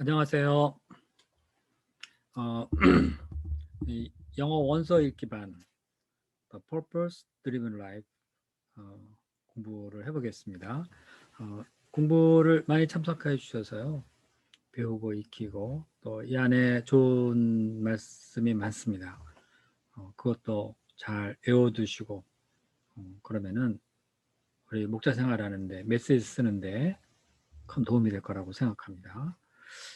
안녕하세요. 이 영어 원서 읽기 반 The Purpose Driven Life 공부를 해보겠습니다. 공부를 많이 참석해 주셔서요. 배우고 익히고 또 이 안에 좋은 말씀이 많습니다. 그것도 잘 외워두시고 그러면은 우리 목자 생활하는데 메시지 쓰는데 큰 도움이 될 거라고 생각합니다.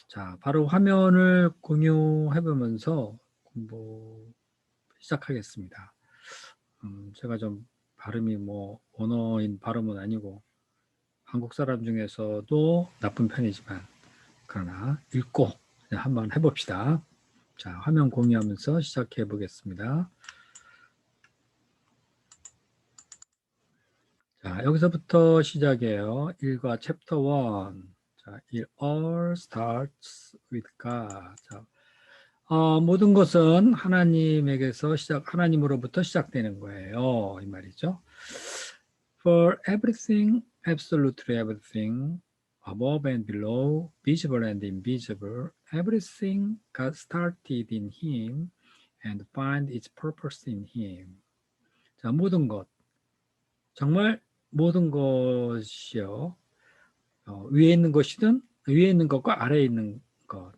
자, 바로 화면을 공유해 보면서 공부 시작하겠습니다. 제가 좀 발음이 뭐 언어인 발음은 아니고 한국 사람 중에서도 나쁜 편이지만 그러나 읽고 그냥 한번 해봅시다. 자, 화면 공유하면서 시작해 보겠습니다. 자, 여기서부터 시작이에요. 1과 챕터 1. 자, It all starts with God. 자, 모든 것은 하나님으로부터 시작되는 거예요. 이 말이죠. For everything, absolutely everything, above and below, visible and invisible, everything got started in Him and find its purpose in Him. 자, 모든 것, 정말 모든 것이요. 위에 있는 것이든, 위에 있는 것과 아래에 있는 것,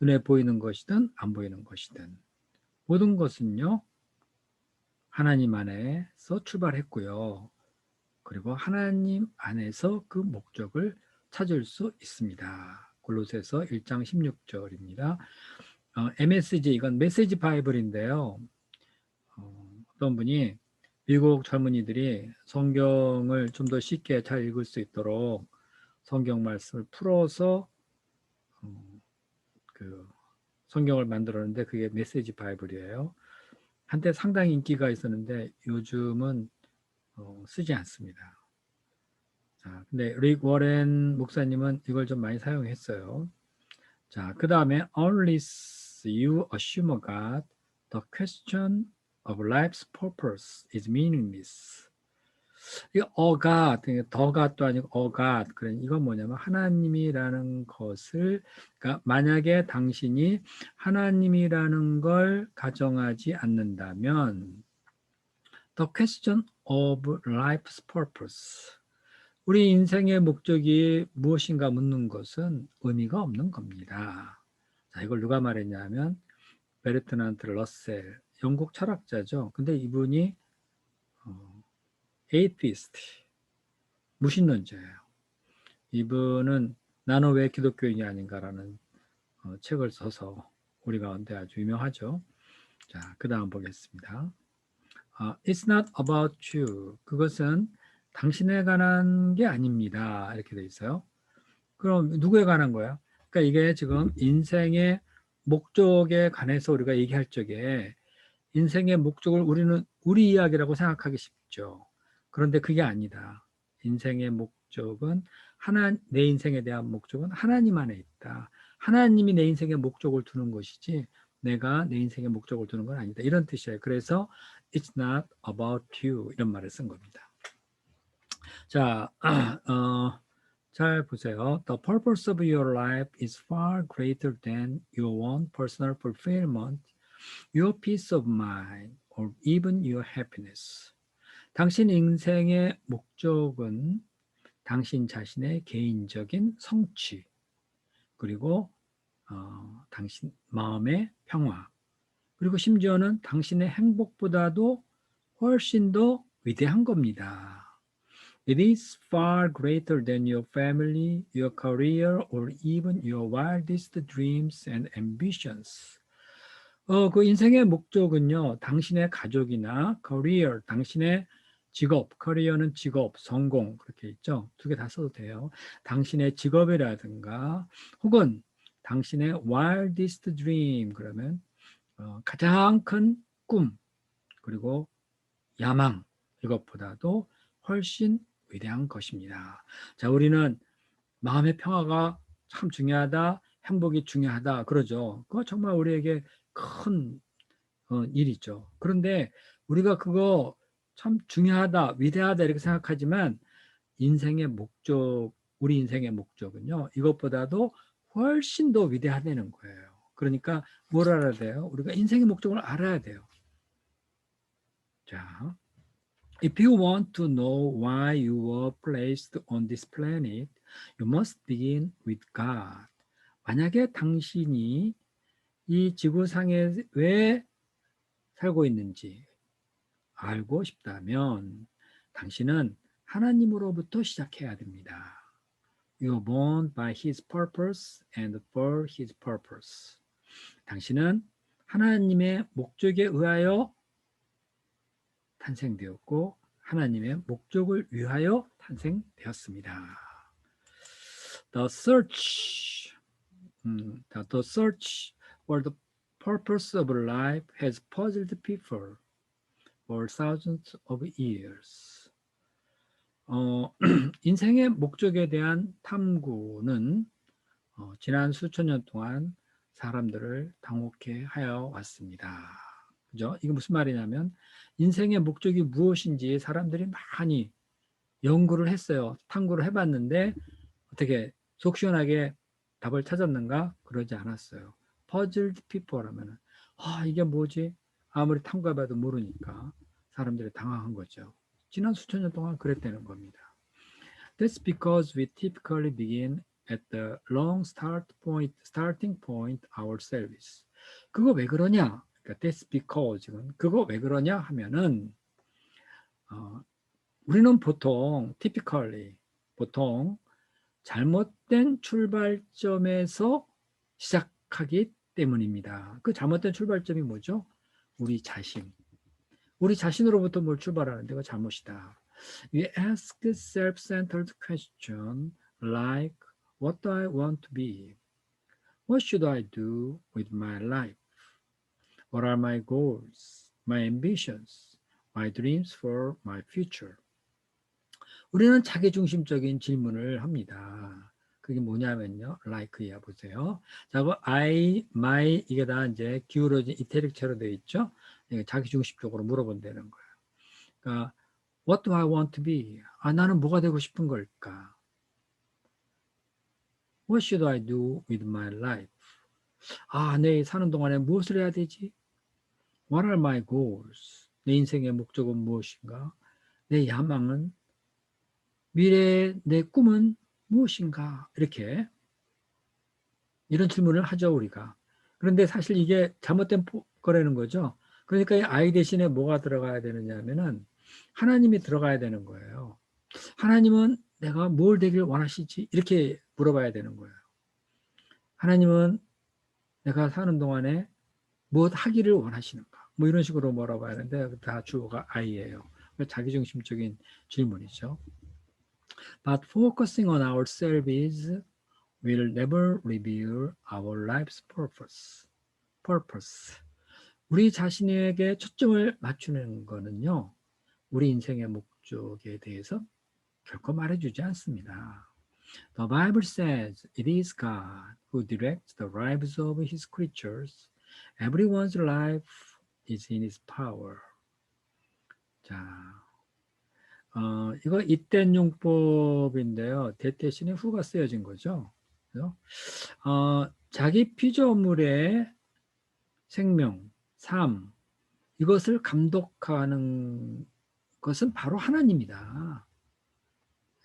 눈에 보이는 것이든 안 보이는 것이든 모든 것은요 하나님 안에서 출발했고요. 그리고 하나님 안에서 그 목적을 찾을 수 있습니다. 골로새서 1장 16절입니다. MSG 이건 메시지 바이블인데요. 어떤 분이 미국 젊은이들이 성경을 좀 더 쉽게 잘 읽을 수 있도록 성경 말씀을 풀어서 그 성경을 만들었는데 그게 메시지 바이블이에요. 한때 상당히 인기가 있었는데 요즘은 쓰지 않습니다. 자, 근데 릭 워렌 목사님은 이걸 좀 많이 사용했어요. 자, 그 다음에 unless you assume a God, the question of life's purpose is meaningless. 이 God, 더 God도 아니고 God. 그래, 이건 뭐냐면 하나님이라는 것을, 그러니까 만약에 당신이 하나님이라는 걸 가정하지 않는다면, the question of life's purpose. 우리 인생의 목적이 무엇인가 묻는 것은 의미가 없는 겁니다. 자, 이걸 누가 말했냐면 베르트란트 러셀, 영국 철학자죠. 근데 이분이 에이티스트, 무신론자예요. 이분은 나는 왜 기독교인이 아닌가라는 책을 써서 우리 가운데 아주 유명하죠. 자, 그 다음 보겠습니다. It's not about you. 그것은 당신에 관한 게 아닙니다. 이렇게 돼 있어요. 그럼 누구에 관한 거야? 그러니까 이게 지금 인생의 목적에 관해서 우리가 얘기할 적에 인생의 목적을 우리는 우리 이야기라고 생각하기 쉽죠. 그런데 그게 아니다. 인생의 목적은 내 인생에 대한 목적은 하나님 안에 있다. 하나님이 내 인생의 목적을 두는 것이지 내가 내 인생의 목적을 두는 건 아니다. 이런 뜻이에요. 그래서 it's not about you 이런 말을 쓴 겁니다. 자, 잘 보세요. The purpose of your life is far greater than your own personal fulfillment, your peace of mind, or even your happiness. 당신 인생의 목적은 당신 자신의 개인적인 성취, 그리고 당신 마음의 평화, 그리고 심지어는 당신의 행복보다도 훨씬 더 위대한 겁니다. It is far greater than your family, your career, or even your wildest dreams and ambitions. 그 인생의 목적은요, 당신의 가족이나 career, 당신의 직업, 커리어는 직업, 성공, 그렇게 있죠. 두 개 다 써도 돼요. 당신의 직업이라든가, 혹은 당신의 wildest dream, 그러면 가장 큰 꿈, 그리고 야망, 이것보다도 훨씬 위대한 것입니다. 자, 우리는 마음의 평화가 참 중요하다, 행복이 중요하다, 그러죠. 그거 정말 우리에게 큰 일이죠. 그런데 우리가 그거 참 중요하다, 위대하다 이렇게 생각하지만 인생의 목적, 우리 인생의 목적은요, 이것보다도 훨씬 더 위대하다는 거예요. 그러니까 뭘 알아야 돼요? 우리가 인생의 목적을 알아야 돼요. 자, if you want to know why you were placed on this planet, you must begin with God. 만약에 당신이 이 지구상에 왜 살고 있는지 알고 싶다면 당신은 하나님으로부터 시작해야 됩니다. You are born by His purpose and for His purpose. 당신은 하나님의 목적에 의하여 탄생되었고 하나님의 목적을 위하여 탄생되었습니다. The search for the purpose of life has puzzled people for thousands of years. 인생의 목적에 대한 탐구는 지난 수천 년 동안 사람들을 당혹해 하여 왔습니다. 그죠? 이게 무슨 말이냐면 인생의 목적이 무엇인지 사람들이 많이 연구를 했어요. 탐구를 해봤는데 어떻게 속 시원하게 답을 찾았는가? 그러지 않았어요. Puzzled people 하면은 이게 뭐지? 아무리 탐구해봐도 모르니까 사람들이 당황한 거죠. 지난 수천 년 동안 그랬다는 겁니다. That's because we typically begin at the long starting point ourselves. 그거 왜 그러냐? 그러니까 that's because 그거 왜 그러냐 하면은 우리는 보통 보통 잘못된 출발점에서 시작하기 때문입니다. 그 잘못된 출발점이 뭐죠? 우리 자신으로부터 뭘 출발하는데 그거 잘못이다. We ask self-centered question like what do I want to be? What should I do with my life? What are my goals, my ambitions, my dreams for my future? 우리는 자기중심적인 질문을 합니다. 그게 뭐냐면요. like야 보세요. 자, 그 I, my 이게 다 이제 기울어진 이태릭체로 되어 있죠. 자기중심적으로 물어본다는 거예요. 그러니까 What do I want to be? 나는 뭐가 되고 싶은 걸까? What should I do with my life? 내 사는 동안에 무엇을 해야 되지? What are my goals? 내 인생의 목적은 무엇인가? 내 야망은? 미래의 내 꿈은 무엇인가? 이런 질문을 하죠, 우리가. 그런데 사실 이게 잘못된 거라는 거죠. 그러니까 이 I 대신에 뭐가 들어가야 되느냐 하면은 하나님이 들어가야 되는 거예요. 하나님은 내가 뭘 되길 원하시지? 이렇게 물어봐야 되는 거예요. 하나님은 내가 사는 동안에 무엇 하기를 원하시는가? 뭐 이런 식으로 물어봐야 하는데 다 주어가 I예요. 자기중심적인 질문이죠. But focusing on ourselves will never reveal our life's purpose. 우리 자신에게 초점을 맞추는 거는요. 우리 인생의 목적에 대해서 결코 말해주지 않습니다. The Bible says it is God who directs the lives of His creatures. Everyone's life is in His power. 자, 이거 잇된 용법인데요. 대 대신에 후가 쓰여진 거죠. 그래서, 자기 피조물의 생명, 삶, 이것을 감독하는 것은 바로 하나님이다.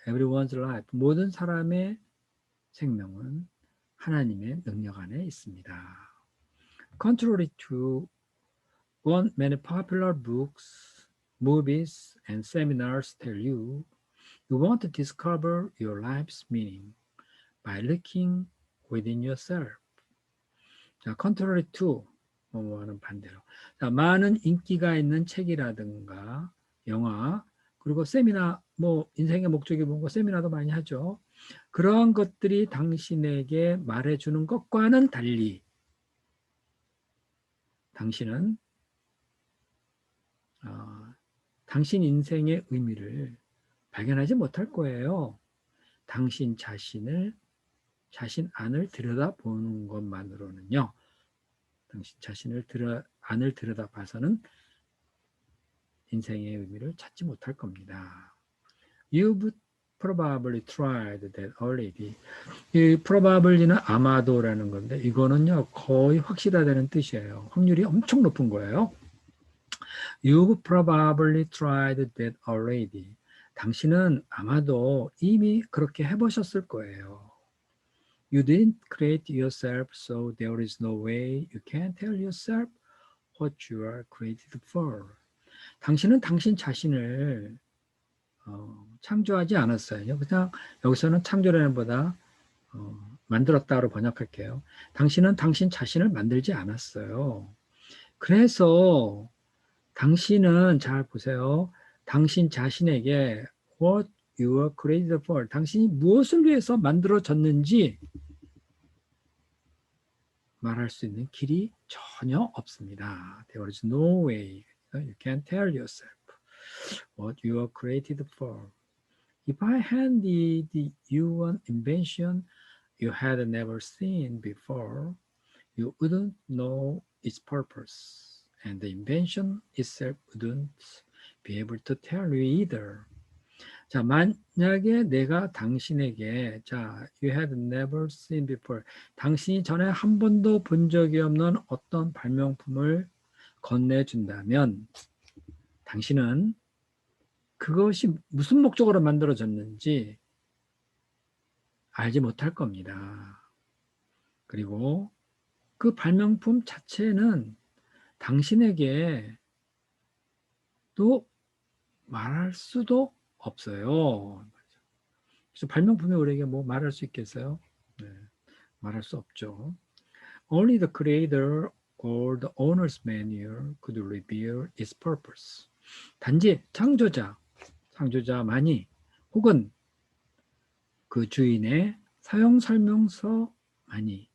Everyone's life, 모든 사람의 생명은 하나님의 능력 안에 있습니다. Contrary to what many popular books, movies, and seminars tell you, you want to discover your life's meaning by looking within yourself. 자, contrary to 뭐하는 반대로. 자, 많은 인기가 있는 책이라든가 영화 그리고 세미나 뭐 인생의 목적이 뭔가 세미나도 많이 하죠. 그러한 것들이 당신에게 말해주는 것과는 달리 당신은 당신 인생의 의미를 발견하지 못할 거예요. 당신 자신 안을 들여다보는 것만으로는요. 당신 자신을 안을 들여다봐서는 인생의 의미를 찾지 못할 겁니다. You've probably tried that already. 이 probably는 아마도라는 건데 이거는요 거의 확실하다는 뜻이에요. 확률이 엄청 높은 거예요. You probably tried that already. 당신은 아마도 이미 그렇게 해보셨을 거예요. You didn't create yourself, so there is no way you can tell yourself what you are created for. 당신은 당신 자신을 창조하지 않았어요. 그냥 여기서는 창조라는 보다 만들었다로 번역할게요. 당신은 당신 자신을 만들지 않았어요. 그래서 당신은 잘 보세요. 당신 자신에게 what you are created for. 당신이 무엇을 위해서 만들어졌는지 말할 수 있는 길이 전혀 없습니다. There is no way you can tell yourself what you are created for. If I handed you an invention you had never seen before, you wouldn't know its purpose, and the invention itself wouldn't be able to tell you either. 자, 만약에 내가 당신에게 you had never seen before, 당신이 전에 한 번도 본 적이 없는 어떤 발명품을 건네준다면 당신은 그것이 무슨 목적으로 만들어졌는지 알지 못할 겁니다. 그리고 그 발명품 자체는 당신에게 또 말할 수도 없어요. 그래서 발명품이 우리에게 뭐 말할 수 있겠어요? 네, 말할 수 없죠. Only the creator or the owner's manual could reveal its purpose. 단지 창조자만이 혹은 그 주인의 사용 설명서만이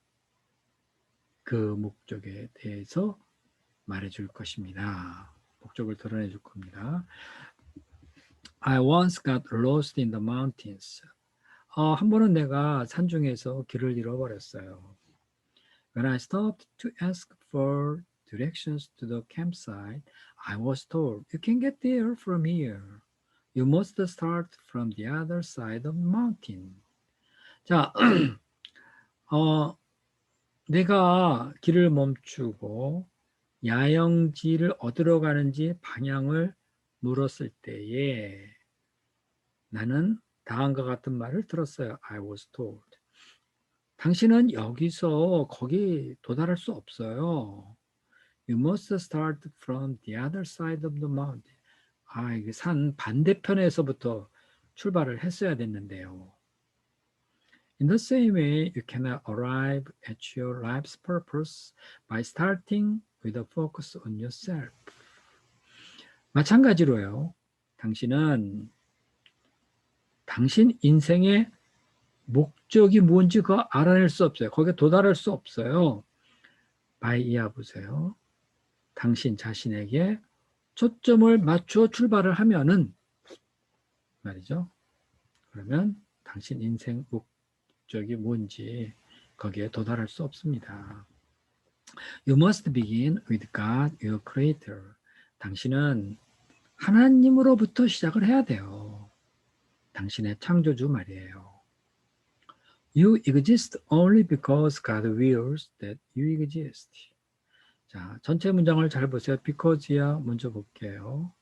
그 목적에 대해서 말해줄 것입니다. 목적을 드러내 줄 겁니다. I once got lost in the mountains. 한 번은 내가 산중에서 길을 잃어버렸어요. When I stopped to ask for directions to the campsite, I was told, you can get there from here. You must start from the other side of the mountain. 자, 내가 길을 멈추고 야영지를 어디로 가는지 방향을 물었을 때에 나는 다음과 같은 말을 들었어요. I was told. 당신은 여기서 거기 도달할 수 없어요. You must start from the other side of the mountain. 이게 산 반대편에서부터 출발을 했어야 됐는데요. In the same way, you cannot arrive at your life's purpose by starting with a focus on yourself. 마찬가지로요. 당신은 당신 인생의 목적이 뭔지 그거 알아낼 수 없어요. 거기에 도달할 수 없어요. by 이하 보세요. 당신 자신에게 초점을 맞춰 출발을 하면은 말이죠. 그러면 당신 인생 목적이 뭔지 거기에 도달할 수 없습니다. You must begin with God, your creator. 당신은 하나님으로부터 시작을 해야 돼요. 당신의 창조주 말이에요. You exist only because God wills that you exist. 자, 전체 문장을 잘 보세요. because야 먼저 볼게요.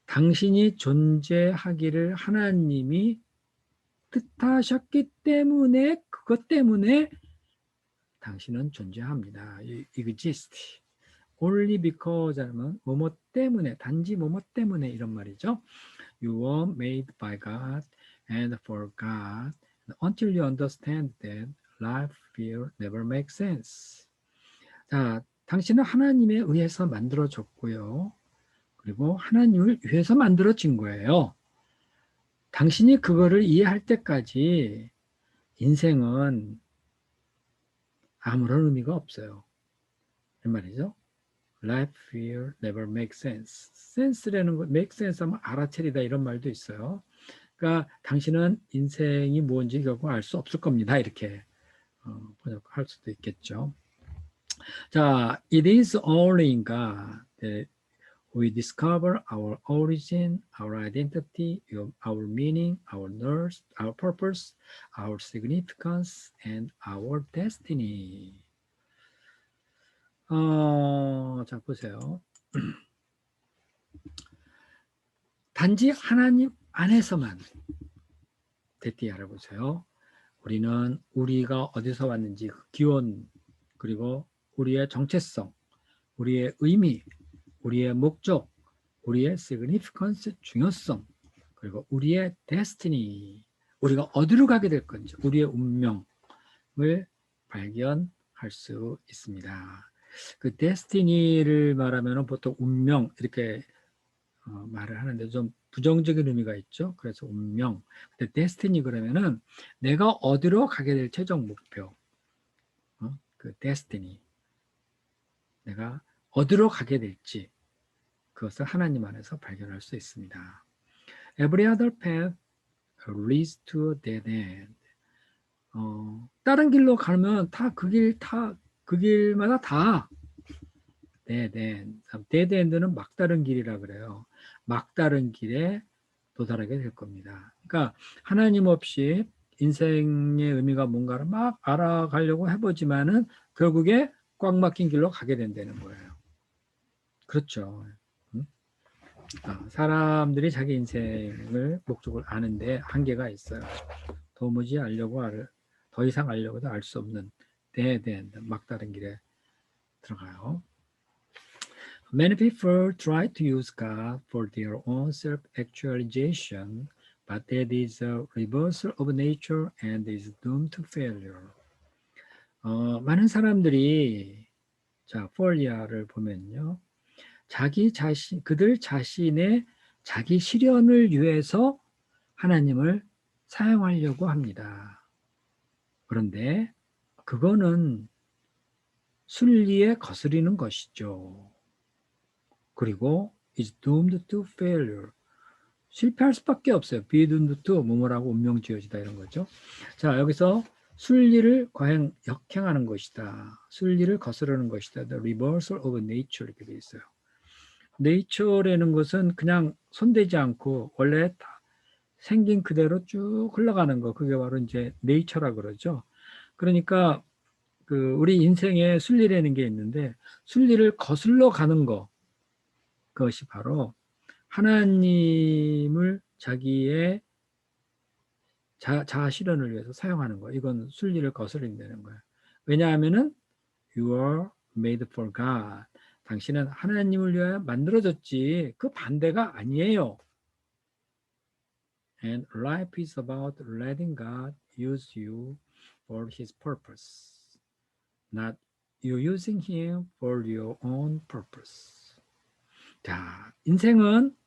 당신이 존재하기를 하나님이 뜻하셨기 때문에 그것 때문에 당신은 존재합니다. You exist. Only because 하면 뭐뭐 때문에 단지 뭐뭐 때문에 이런 말이죠. You were made by God and for God until you understand that life will never make sense. 자, 당신은 하나님에 의해서 만들어졌고요. 그리고 하나님을 위해서 만들어진 거예요. 당신이 그거를 이해할 때까지 인생은 아무런 의미가 없어요. 이 말이죠. Life will never make sense. sense라는 거, make sense 하면 알아차리다 이런 말도 있어요. 그러니까 당신은 인생이 뭔지 결국 알 수 없을 겁니다. 이렇게 번역할 수도 있겠죠. 자, it is only in God that We discover our origin, our identity, our meaning, our nurse, our purpose, our significance, and our destiny. 자, 보세요. 단지 하나님 안에서만 대띠 알아보세요. 우리는 우리가 어디서 왔는지 그 기원, 그리고 우리의 정체성, 우리의 의미, 우리의 목적, 우리의 significance, 중요성, 그리고 우리의 destiny, 우리가 어디로 가게 될 건지, 우리의 운명을 발견할 수 있습니다. 그 destiny를 말하면 보통 운명 이렇게 말을 하는데 좀 부정적인 의미가 있죠. 그래서 운명. 근데 destiny 그러면은 내가 어디로 가게 될 최종 목표, 그 destiny, 내가 어디로 가게 될지 그것을 하나님 안에서 발견할 수 있습니다. Every other path leads to a dead end. 다른 길로 가면 다 그 길마다 다 dead end. dead end는 막다른 길이라 그래요. 막다른 길에 도달하게 될 겁니다. 그러니까 하나님 없이 인생의 의미가 뭔가를 막 알아가려고 해보지만은 결국에 꽉 막힌 길로 가게 된다는 거예요. 그렇죠. 사람들이 자기 인생을 목적을 아는데 한계가 있어요. 도무지 더 이상 알려고도 알 수 없는 막다른 길에 들어가요. Many people try to use God for their own self-actualization, but that is a reversal of nature and is doomed to failure. 많은 사람들이 자, 폴리아를 보면요. 그들 자신의 자기 실현을 위해서 하나님을 사용하려고 합니다. 그런데 그거는 순리에 거스리는 것이죠. 그리고 is doomed to failure. 실패할 수밖에 없어요. be doomed to 뭐뭐라고 운명 지어지다 이런 거죠. 자, 여기서 순리를 역행하는 것이다. 순리를 거스르는 것이다. The reversal of nature 이렇게 되어 있어요. 네이처라는 것은 그냥 손대지 않고 원래 다 생긴 그대로 쭉 흘러가는 거. 그게 바로 이제 네이처라 그러죠. 그러니까 그 우리 인생에 순리라는 게 있는데 순리를 거슬러 가는 거. 그것이 바로 하나님을 자기의 자아 실현을 위해서 사용하는 거. 이건 순리를 거스린다는 거예요. 왜냐하면은 you are made for God. 당신은 하나님을 위하여 만들어졌지 그 반대가 아니에요. And life is about letting God use you for His purpose, not you using Him for your own purpose. 자, 인생은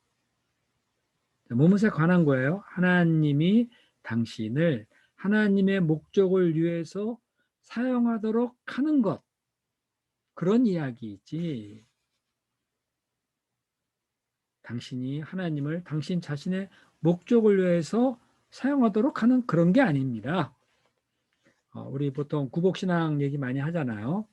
무엇에 관한 거예요? 하나님이 당신을 하나님의 목적을 위해서 사용하도록 하는 것. 그런 이야기이지. 당신이 하나님을 당신 자신의 목적을 위해서 사용하도록 하는 그런 게 아닙니다. 우리 보통 구복신앙 얘기 많이 하잖아요.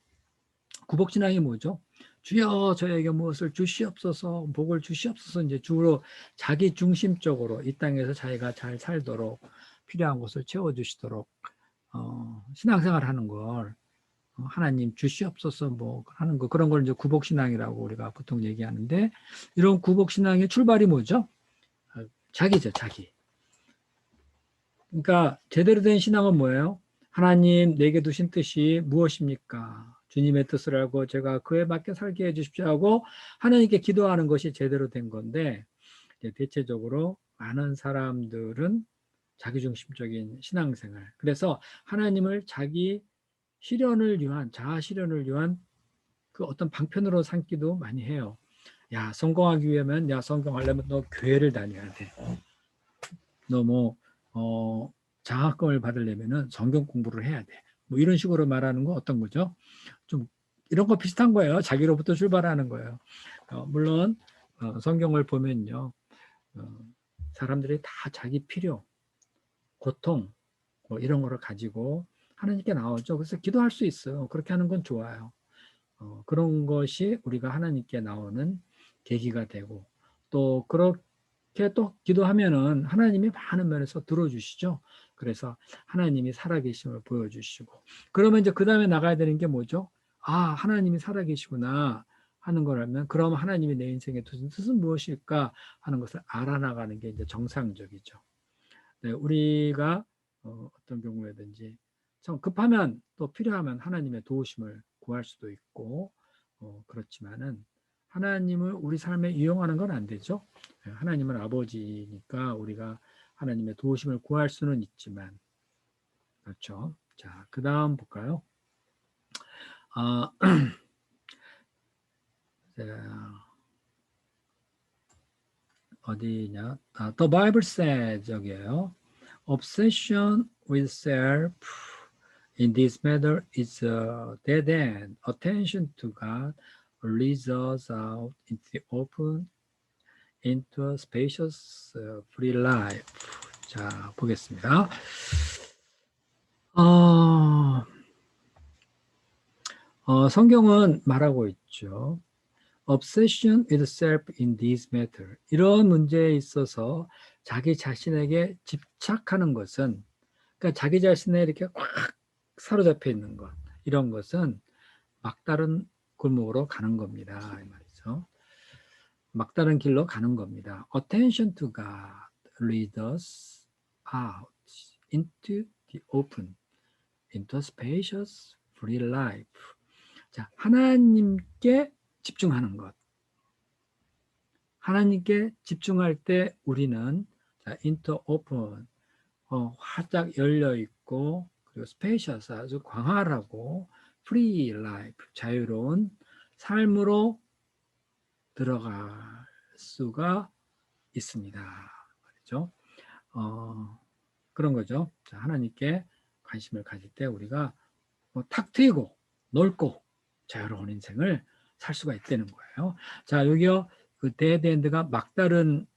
구복신앙이 뭐죠? 주여 저에게 무엇을 주시옵소서, 복을 주시옵소서. 이제 주로 자기 중심적으로 이 땅에서 자기가 잘 살도록 필요한 것을 채워주시도록 신앙생활 하는 걸 하나님 주시옵소서 뭐 하는 거, 그런 걸 이제 구복신앙이라고 우리가 보통 얘기하는데, 이런 구복신앙의 출발이 뭐죠? 자기죠, 자기. 그러니까 제대로 된 신앙은 뭐예요? 하나님 내게 두신 뜻이 무엇입니까? 주님의 뜻을 알고 제가 그에 맞게 살게 해주십시오 하고 하나님께 기도하는 것이 제대로 된 건데, 대체적으로 많은 사람들은 자기중심적인 신앙생활, 그래서 하나님을 자기 실현을 위한, 자아 실현을 위한 그 어떤 방편으로 삼기도 많이 해요. 야, 성공하기 위하면, 야, 성공하려면 너 교회를 다녀야 돼. 너 뭐 장학금을 받으려면은 성경 공부를 해야 돼. 뭐 이런 식으로 말하는 거 어떤 거죠? 좀 이런 거 비슷한 거예요. 자기로부터 출발하는 거예요. 물론 성경을 보면요, 사람들이 다 자기 필요, 고통 뭐 이런 거를 가지고 하나님께 나오죠. 그래서 기도할 수 있어요. 그렇게 하는 건 좋아요. 그런 것이 우리가 하나님께 나오는 계기가 되고 또 그렇게 또 기도하면은 하나님이 많은 면에서 들어주시죠. 그래서 하나님이 살아계심을 보여주시고 그러면 이제 그 다음에 나가야 되는 게 뭐죠? 아, 하나님이 살아계시구나 하는 거라면 그럼 하나님이 내 인생의 뜻은 무엇일까 하는 것을 알아나가는 게 이제 정상적이죠. 네, 우리가 어떤 경우에든지 좀 급하면 또 필요하면 하나님의 도우심을 구할 수도 있고 그렇지만은 하나님을 우리 삶에 이용하는 건 안 되죠. 네, 하나님은 아버지니까 우리가 하나님의 도우심을 구할 수는 있지만 그렇죠. 자, 그 다음 볼까요? 아, 어디냐? The Bible says 여기에요. Obsession with self in this matter is a dead end. Attention to God leads us out into the open, into a spacious, free life. 자, 보겠습니다. 성경은 말하고 있죠. Obsession with self in this matter. 이런 문제에 있어서 자기 자신에게 집착하는 것은, 그러니까 자기 자신에 이렇게 꽉 사로잡혀 있는 것, 이런 것은 막다른 골목으로 가는 겁니다. 이 말이죠. 막다른 길로 가는 겁니다. Attention to God leads us out into the open, into a spacious, free life. 자, 하나님께 집중하는 것. 하나님께 집중할 때 우리는 자, into open, 활짝 열려 있고 그리고 spacious, 아주 광활하고 free life, 자유로운 삶으로 들어갈 수가 있습니다. 말이죠. 그런 거죠. 자, 하나님께 관심을 가질 때 우리가 탁 트이고 넓고 자유로운 인생을 살 수가 있다는 거예요. 자, 여기요. 그 데드엔드가 막다른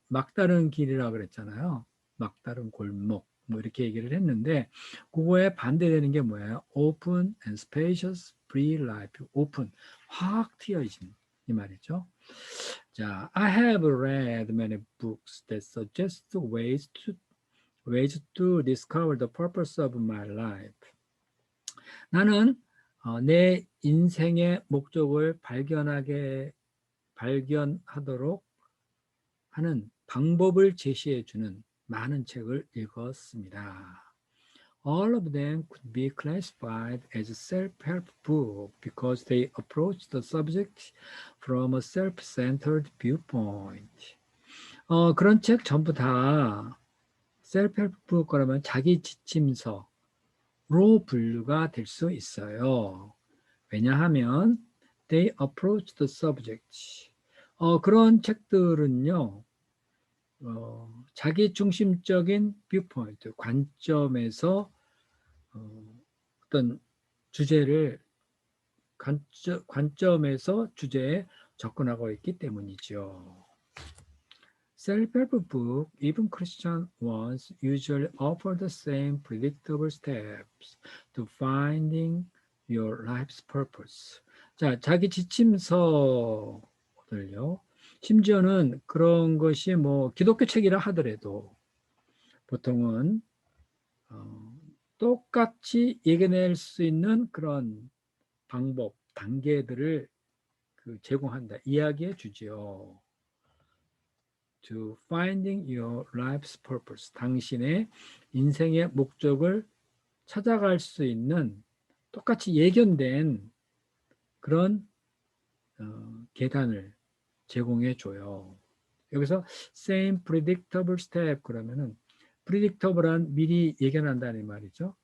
길이라 그랬잖아요. 막다른 골목 뭐 이렇게 얘기를 했는데 그거에 반대되는 게 뭐예요? Open and spacious, free life. Open, 확 트여진 이 말이죠. 자, I have read many books that suggest ways to discover the purpose of my life. 나는 내 인생의 목적을 발견하도록 하는 방법을 제시해 주는 많은 책을 읽었습니다. All of them could be classified as self-help book because they approach the subject from a self-centered viewpoint. 그런 책 전부 다 self-help book 그러면 자기 지침서로 분류가 될 수 있어요. 왜냐하면 they approach the subject. 그런 책들은요, 자기 중심적인 viewpoint, 관점에서 어떤 주제를 관점에서 주제에 접근하고 있기 때문이죠. Self-help book, even Christian ones, usually offer the same predictable steps to finding your life's purpose. 자, 자기 지침서들요. 심지어는 그런 것이 뭐 기독교 책이라 하더라도 보통은 똑같이 얘기낼 수 있는 그런 방법, 단계들을 제공한다. 이야기해 주지요. To finding your life's purpose. 당신의 인생의 목적을 찾아갈 수 있는 똑같이 예견된 그런 계단을 제공해 줘요. 여기서 same predictable step 그러면은 predictable한 미리 예견한다는 말이죠.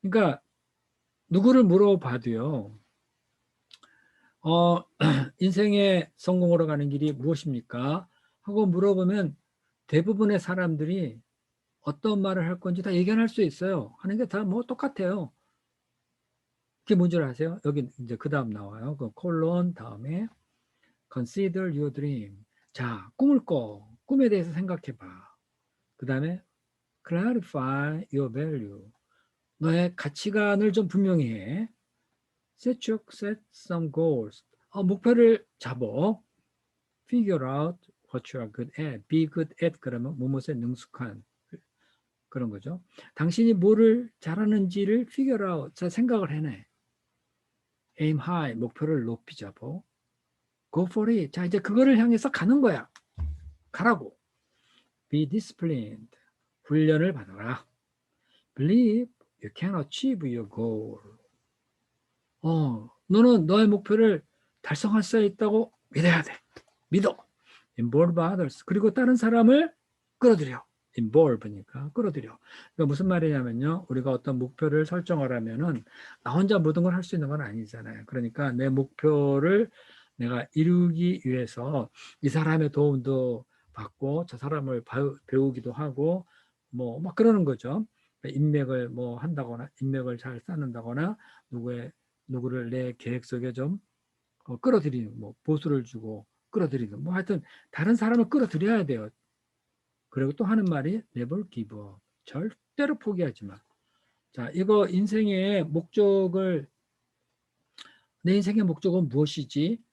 그러니까 누구를 물어봐도요. 인생의 성공으로 가는 길이 무엇입니까? 하고 물어보면 대부분의 사람들이 어떤 말을 할 건지 다 예견할 수 있어요. 하는 게 다 뭐 똑같아요. 그게 뭔지 아세요? 여기 이제 그 다음 나와요. 그 콜론 다음에 consider your dream. 자, 꿈을 꿔. 꿈에 대해서 생각해 봐. 그 다음에 clarify your value. 너의 가치관을 좀 분명히 해. set some goals. 목표를 잡어. figure out what you are good at. be good at 그러면 무엇에 능숙한 그런 거죠. 당신이 뭐를 잘하는지를 figure out, 자, 생각을 해내. aim high, 목표를 높이 잡어. go for it. 자, 이제 그거를 향해서 가는 거야. 가라고. be disciplined. 훈련을 받아라. believe you can achieve your goal. 너는 너의 목표를 달성할 수 있다고 믿어야 돼. 믿어. involve others. 그리고 다른 사람을 끌어들여. involve니까 끌어들여. 그러니까 무슨 말이냐면요. 우리가 어떤 목표를 설정하려면은 나 혼자 모든 걸 할 수 있는 건 아니잖아요. 그러니까 내 목표를 내가 이루기 위해서 이 사람의 도움도 받고 저 사람을 배우기도 하고 뭐 막 그러는 거죠. 인맥을 뭐 한다거나 인맥을 잘 쌓는다거나 누구를 내 계획 속에 좀 끌어들이는 뭐 보수를 주고 끌어들이는 뭐 하여튼 다른 사람을 끌어들여야 돼요. 그리고 또 하는 말이 never give up. 절대로 포기하지 마. 자, 이거 인생의 목적을 내 인생의 목적은 무엇이지?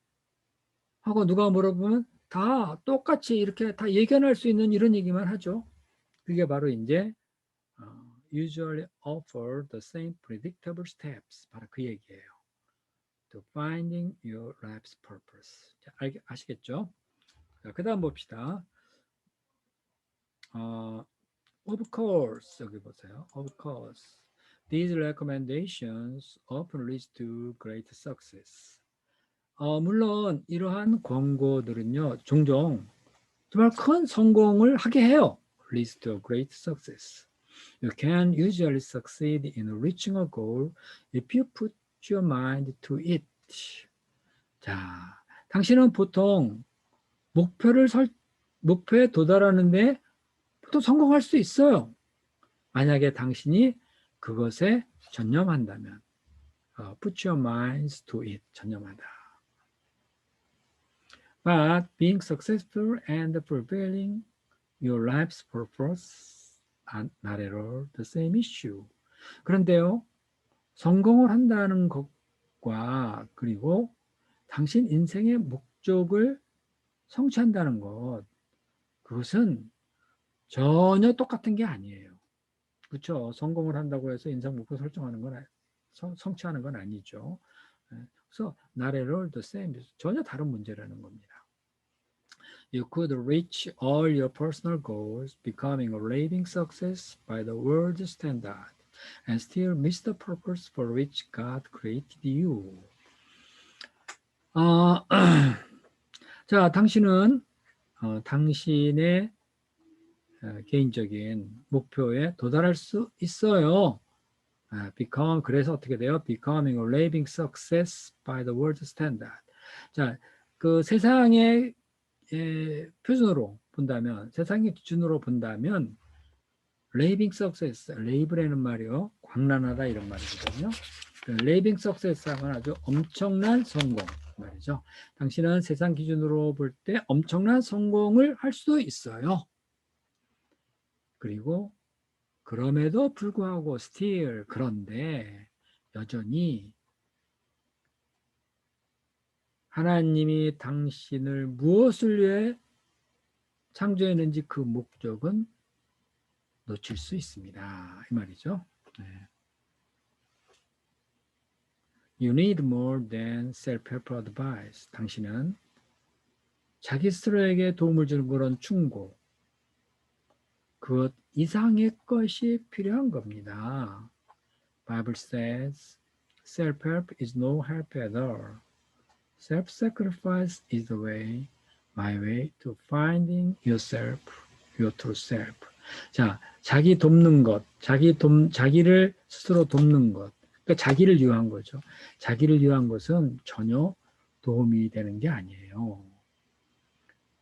하고 누가 물어보면 다 똑같이 이렇게 다 예견할 수 있는 이런 얘기만 하죠. 그게 바로 이제 usually offer the same predictable steps. 바로 그 얘기예요. To finding your life's purpose. 자, 아시겠죠? 자, 그 다음 봅시다. Of course, 여기 보세요. Of course, these recommendations often lead to great success. 물론 이러한 권고들은요, 종종 정말 큰 성공을 하게 해요. Leads to great success. You can usually succeed in reaching a goal if you put your mind to it. 자, 당신은 보통 목표에 도달하는데 보통 성공할 수 있어요. 만약에 당신이 그것에 전념한다면, put your minds to it, 전념하다. But being successful and fulfilling your life's purpose are not at all the same issue. 그런데요, 성공을 한다는 것과 그리고 당신 인생의 목적을 성취한다는 것, 그것은 전혀 똑같은 게 아니에요. 그렇죠? 성공을 한다고 해서 인생 목표 설정하는 건 성취하는 건 아니죠. 그래서 not at all the same, 전혀 다른 문제라는 겁니다. You could reach all your personal goals, becoming a raving success by the world's standard, and still miss the purpose for which God created you. 자, 당신은 당신의 개인적인 목표에 도달할 수 있어요. 그래서 어떻게 돼요? Becoming a raving success by the world standard. 자, 그 세상의 표준으로 본다면, 세상의 기준으로 본다면, raving success, rave라는 말이요, 광란하다 이런 말이거든요. raving success하면 아주 엄청난 성공 말이죠. 당신은 세상 기준으로 볼 때 엄청난 성공을 할 수 있어요. 그리고 그럼에도 불구하고 still, 그런데 여전히 하나님이 당신을 무엇을 위해 창조했는지 그 목적은 놓칠 수 있습니다. 이 말이죠. 네. You need more than self-help advice. 당신은 자기 스스로에게 도움을 주는 그런 충고, 그것 이상의 것이 필요한 겁니다. Bible says, self-help is no help at all. Self-sacrifice is the way, my way to finding yourself, your true self. 자, 자기 돕는 것, 자기를 스스로 돕는 것, 그러니까 자기를 위한 거죠. 자기를 위한 것은 전혀 도움이 되는 게 아니에요.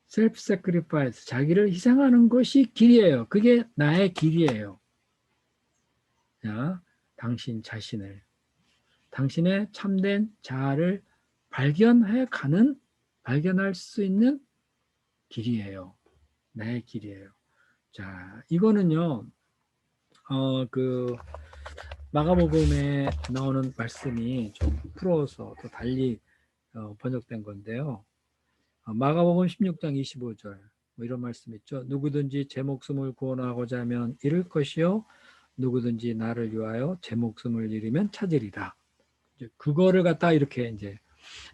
self-sacrifice, 자기를 희생하는 것이 길이에요. 그게 나의 길이에요. 자, 당신 자신을, 당신의 참된 자아를 발견할 수 있는 길이에요. 나의 길이에요. 자, 이거는요, 그 마가복음에 나오는 말씀이 좀 풀어서 또 달리 번역된 건데요. 마가복음 16장 25절 뭐 이런 말씀 있죠. 누구든지 제 목숨을 구원하고자 하면 잃을 것이요 누구든지 나를 위하여 제 목숨을 잃으면 찾으리라. 그거를 갖다 이렇게 이제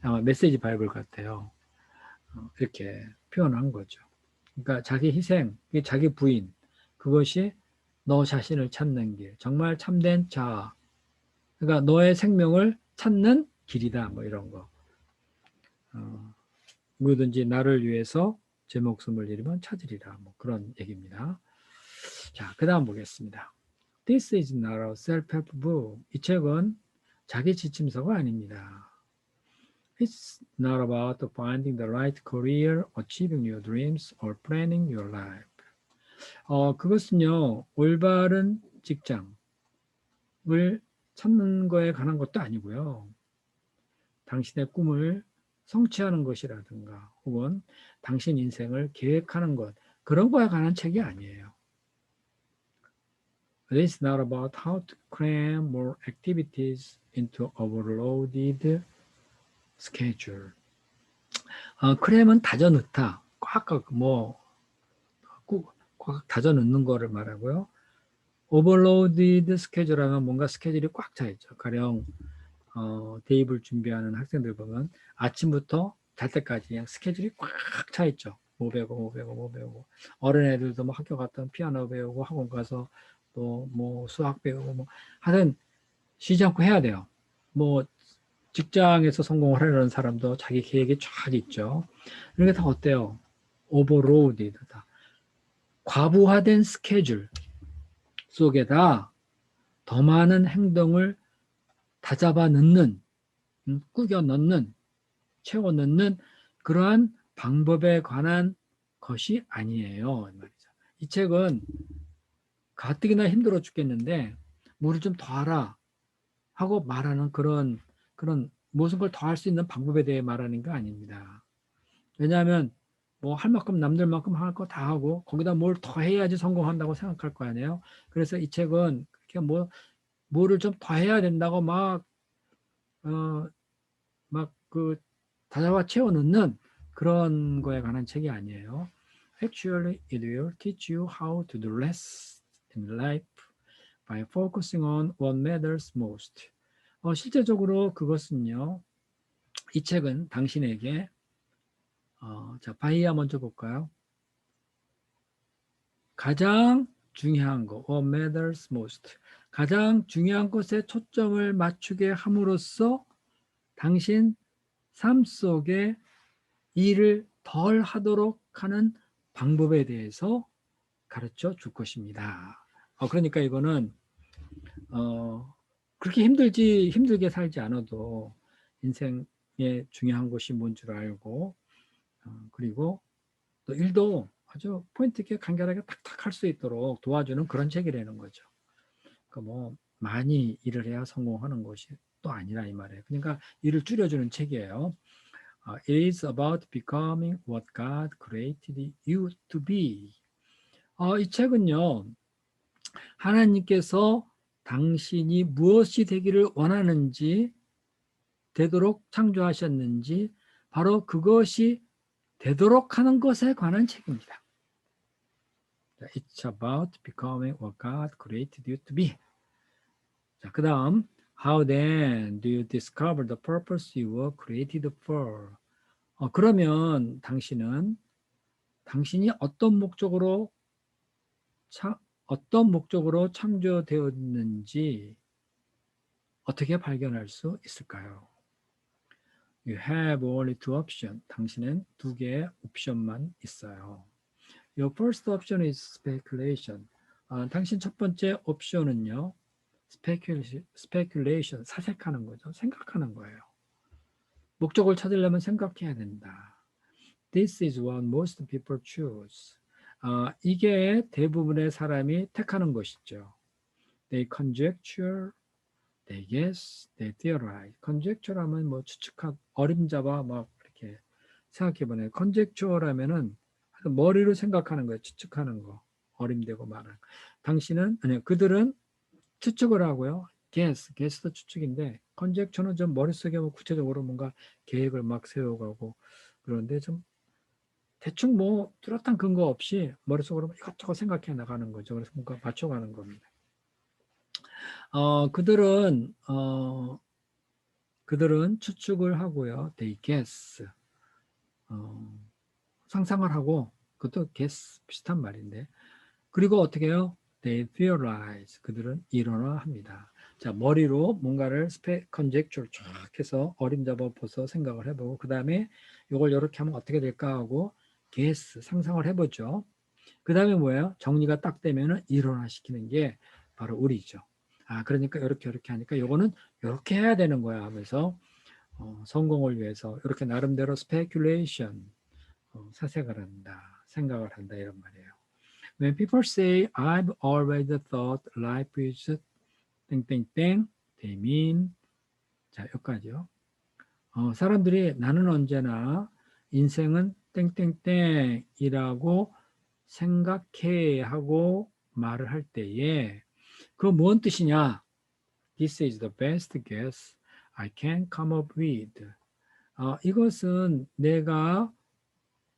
아마 메시지 바이블 같아요. 이렇게 표현한 거죠. 그러니까 자기 희생, 자기 부인, 그것이 너 자신을 찾는 길, 정말 참된 자아, 그러니까 너의 생명을 찾는 길이다. 뭐 이런 거. 누구든지 나를 위해서 제 목숨을 잃으면 찾으리라. 뭐 그런 얘기입니다. 자, 그 다음 보겠습니다. This is not a self-help book. 이 책은 자기 지침서가 아닙니다. It's not about finding the right career, achieving your dreams, or planning your life. 그것은요, 올바른 직장을 찾는 거에 관한 것도 아니고요. 당신의 꿈을 성취하는 것이라든가 혹은 당신 인생을 계획하는 것, 그런 거에 관한 책이 아니에요. It's not about how to cram more activities into overloaded schedule. 크램은 다져 넣다. 꽉꽉 뭐 꽉 다져 넣는 거를 말하고요. 오버로디드 스케줄 하면 뭔가 스케줄이 꽉 차 있죠. 가령 대입을 준비하는 학생들 보면 아침부터 잘 때까지 그냥 스케줄이 꽉 차 있죠. 뭐 배우고. 어린애들도 뭐 학교 갔다 피아노 배우고 학원 가서 또 뭐 수학 배우고 뭐 하여튼 쉬지 않고 해야 돼요. 뭐 직장에서 성공을 하려는 사람도 자기 계획이 쫙 있죠. 이게 다 어때요? 오버로디드다. 과부하된 스케줄 속에다 더 많은 행동을 다잡아 넣는, 꾸겨 넣는, 채워 넣는 그러한 방법에 관한 것이 아니에요. 이 책은 가뜩이나 힘들어 죽겠는데 뭐를 좀 더 하라 하고 말하는 그런 무슨 걸 더 할 수 있는 방법에 대해 말하는 거 아닙니다. 왜냐하면 뭐 할 만큼 남들만큼 할 거 다 하고 거기다 뭘 더 해야지 성공한다고 생각할 거 아니에요. 그래서 이 책은 그렇게 뭐를 좀 더 해야 된다고 그 다잡아 채워 넣는 그런 거에 관한 책이 아니에요. Actually, it will teach you how to do less in life by focusing on what matters most. 실제적으로 그것은요. 이 책은 당신에게 자, 바이야 먼저 볼까요? 가장 중요한 거, what matters most. 가장 중요한 것에 초점을 맞추게 함으로써 당신 삶 속에 일을 덜 하도록 하는 방법에 대해서 가르쳐 줄 것입니다. 그러니까 이거는 그렇게 힘들게 살지 않아도 인생에 중요한 것이 뭔 줄 알고 그리고 또 일도 아주 포인트 있게 간결하게 탁탁 할 수 있도록 도와주는 그런 책이라는 거죠. 그러니까 뭐 많이 일을 해야 성공하는 것이 또 아니라 이 말이에요. 그러니까 일을 줄여주는 책이에요. It is about becoming what God created you to be. 이 책은요, 하나님께서 당신이 무엇이 되기를 원하는지, 되도록 창조하셨는지, 바로 그것이 되도록 하는 것에 관한 책입니다. It's about becoming what God created you to be. 자, 그 다음, How then do you discover the purpose you were created for? 그러면 당신이 어떤 목적으로 창조되었는지 어떻게 발견할 수 있을까요? You have only two options. 당신은 두 개의 옵션만 있어요. Your first option is speculation. 당신 첫 번째 옵션은요. speculation, 사색하는 거죠. 생각하는 거예요. 목적을 찾으려면 생각해야 된다. This is what most people choose. 이게 대부분의 사람이 택하는 것이죠. They conjecture, they guess, they theorize. conjecture 하면 뭐 추측하고 어림잡아 막 이렇게 생각해보네요. conjecture 하면은 머리로 생각하는 거예요. 추측하는 거. 어림대고 말하는 거. 그들은 추측을 하고요. guess도 추측인데 conjecture는 좀 머릿속에 뭐 구체적으로 뭔가 계획을 막 세워가고 그런데 좀 대충 뭐 뚜렷한 근거 없이 머릿속으로 이것저것 생각해 나가는 거죠. 그래서 뭔가 맞춰가는 겁니다. 그들은 추측을 하고요. They guess. 상상을 하고, 그것도 guess 비슷한 말인데. 그리고 어떻게 해요? They theorize. 그들은 일어나합니다. 자, 머리로 뭔가를 conjecture 쫙 해서 어림잡아서 생각을 해보고, 그 다음에 이걸 이렇게 하면 어떻게 될까 하고, guess, 상상을 해보죠. 그 다음에 뭐예요? 정리가 딱 되면은 일어나시키는 게 바로 우리죠. 아, 그러니까 이렇게 하니까 요거는 이렇게 해야 되는 거야 하면서 성공을 위해서 이렇게 나름대로 speculation, 사색을 한다, 생각을 한다 이런 말이에요. When people say I've always thought life is 땡땡땡, they mean 자 여기까지요. 사람들이 나는 언제나 인생은 땡땡땡이라고 생각해 하고 말을 할 때에 그 뭔 뜻이냐? This is the best guess I can come up with. 이것은 내가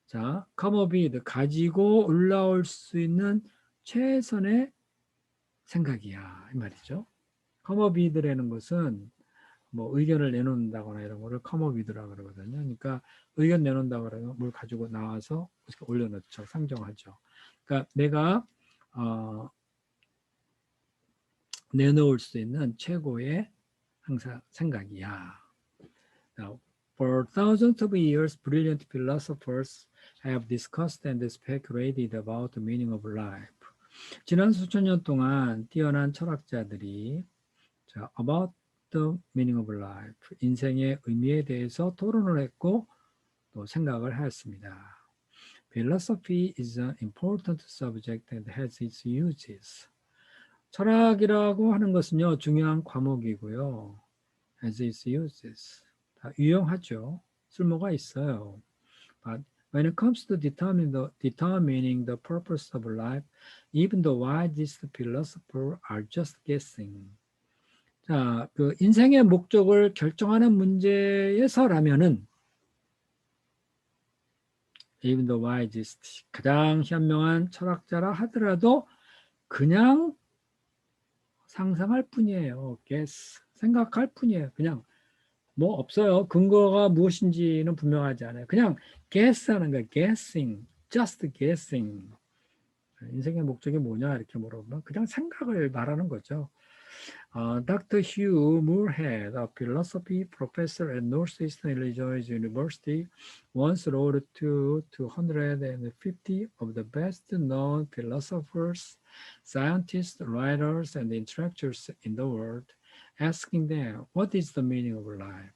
자, come up with 가지고 올라올 수 있는 최선의 생각이야 이 말이죠. come up with라는 것은 뭐 의견을 내놓는다거나 이런 거를 come up with라고 그러거든요. 그러니까 의견 내놓는다고 그러면 뭘 가지고 나와서 올려놓죠. 상정하죠. 그러니까 내가 내놓을 수 있는 최고의 항상 생각이야. Now, for thousands of years, brilliant philosophers have discussed and speculated about the meaning of life. 지난 수천 년 동안 뛰어난 철학자들이 about the meaning of life, 인생의 의미에 대해서 토론을 했고 또 생각을 하였습니다. Philosophy is an important subject and has its uses. 철학이라고 하는 것은요, 중요한 과목이고요. Has its uses. 다 유용하죠. 쓸모가 있어요. But when it comes to determining the purpose of life, even the wisest philosophers are just guessing. 자, 그 인생의 목적을 결정하는 문제에서라면은 even the wisest, 가장 현명한 철학자라 하더라도 그냥 상상할 뿐이에요. guess, 생각할 뿐이에요. 그냥 뭐 없어요. 근거가 무엇인지는 분명하지 않아요. 그냥 guess 하는 거예요. guessing, just guessing. 인생의 목적이 뭐냐 이렇게 물어보면 그냥 생각을 말하는 거죠. Dr. Hugh Moorhead, a philosophy professor at Northeastern Illinois University, once wrote to 250 of the best-known philosophers, scientists, writers, and intellectuals in the world, asking them, what is the meaning of life?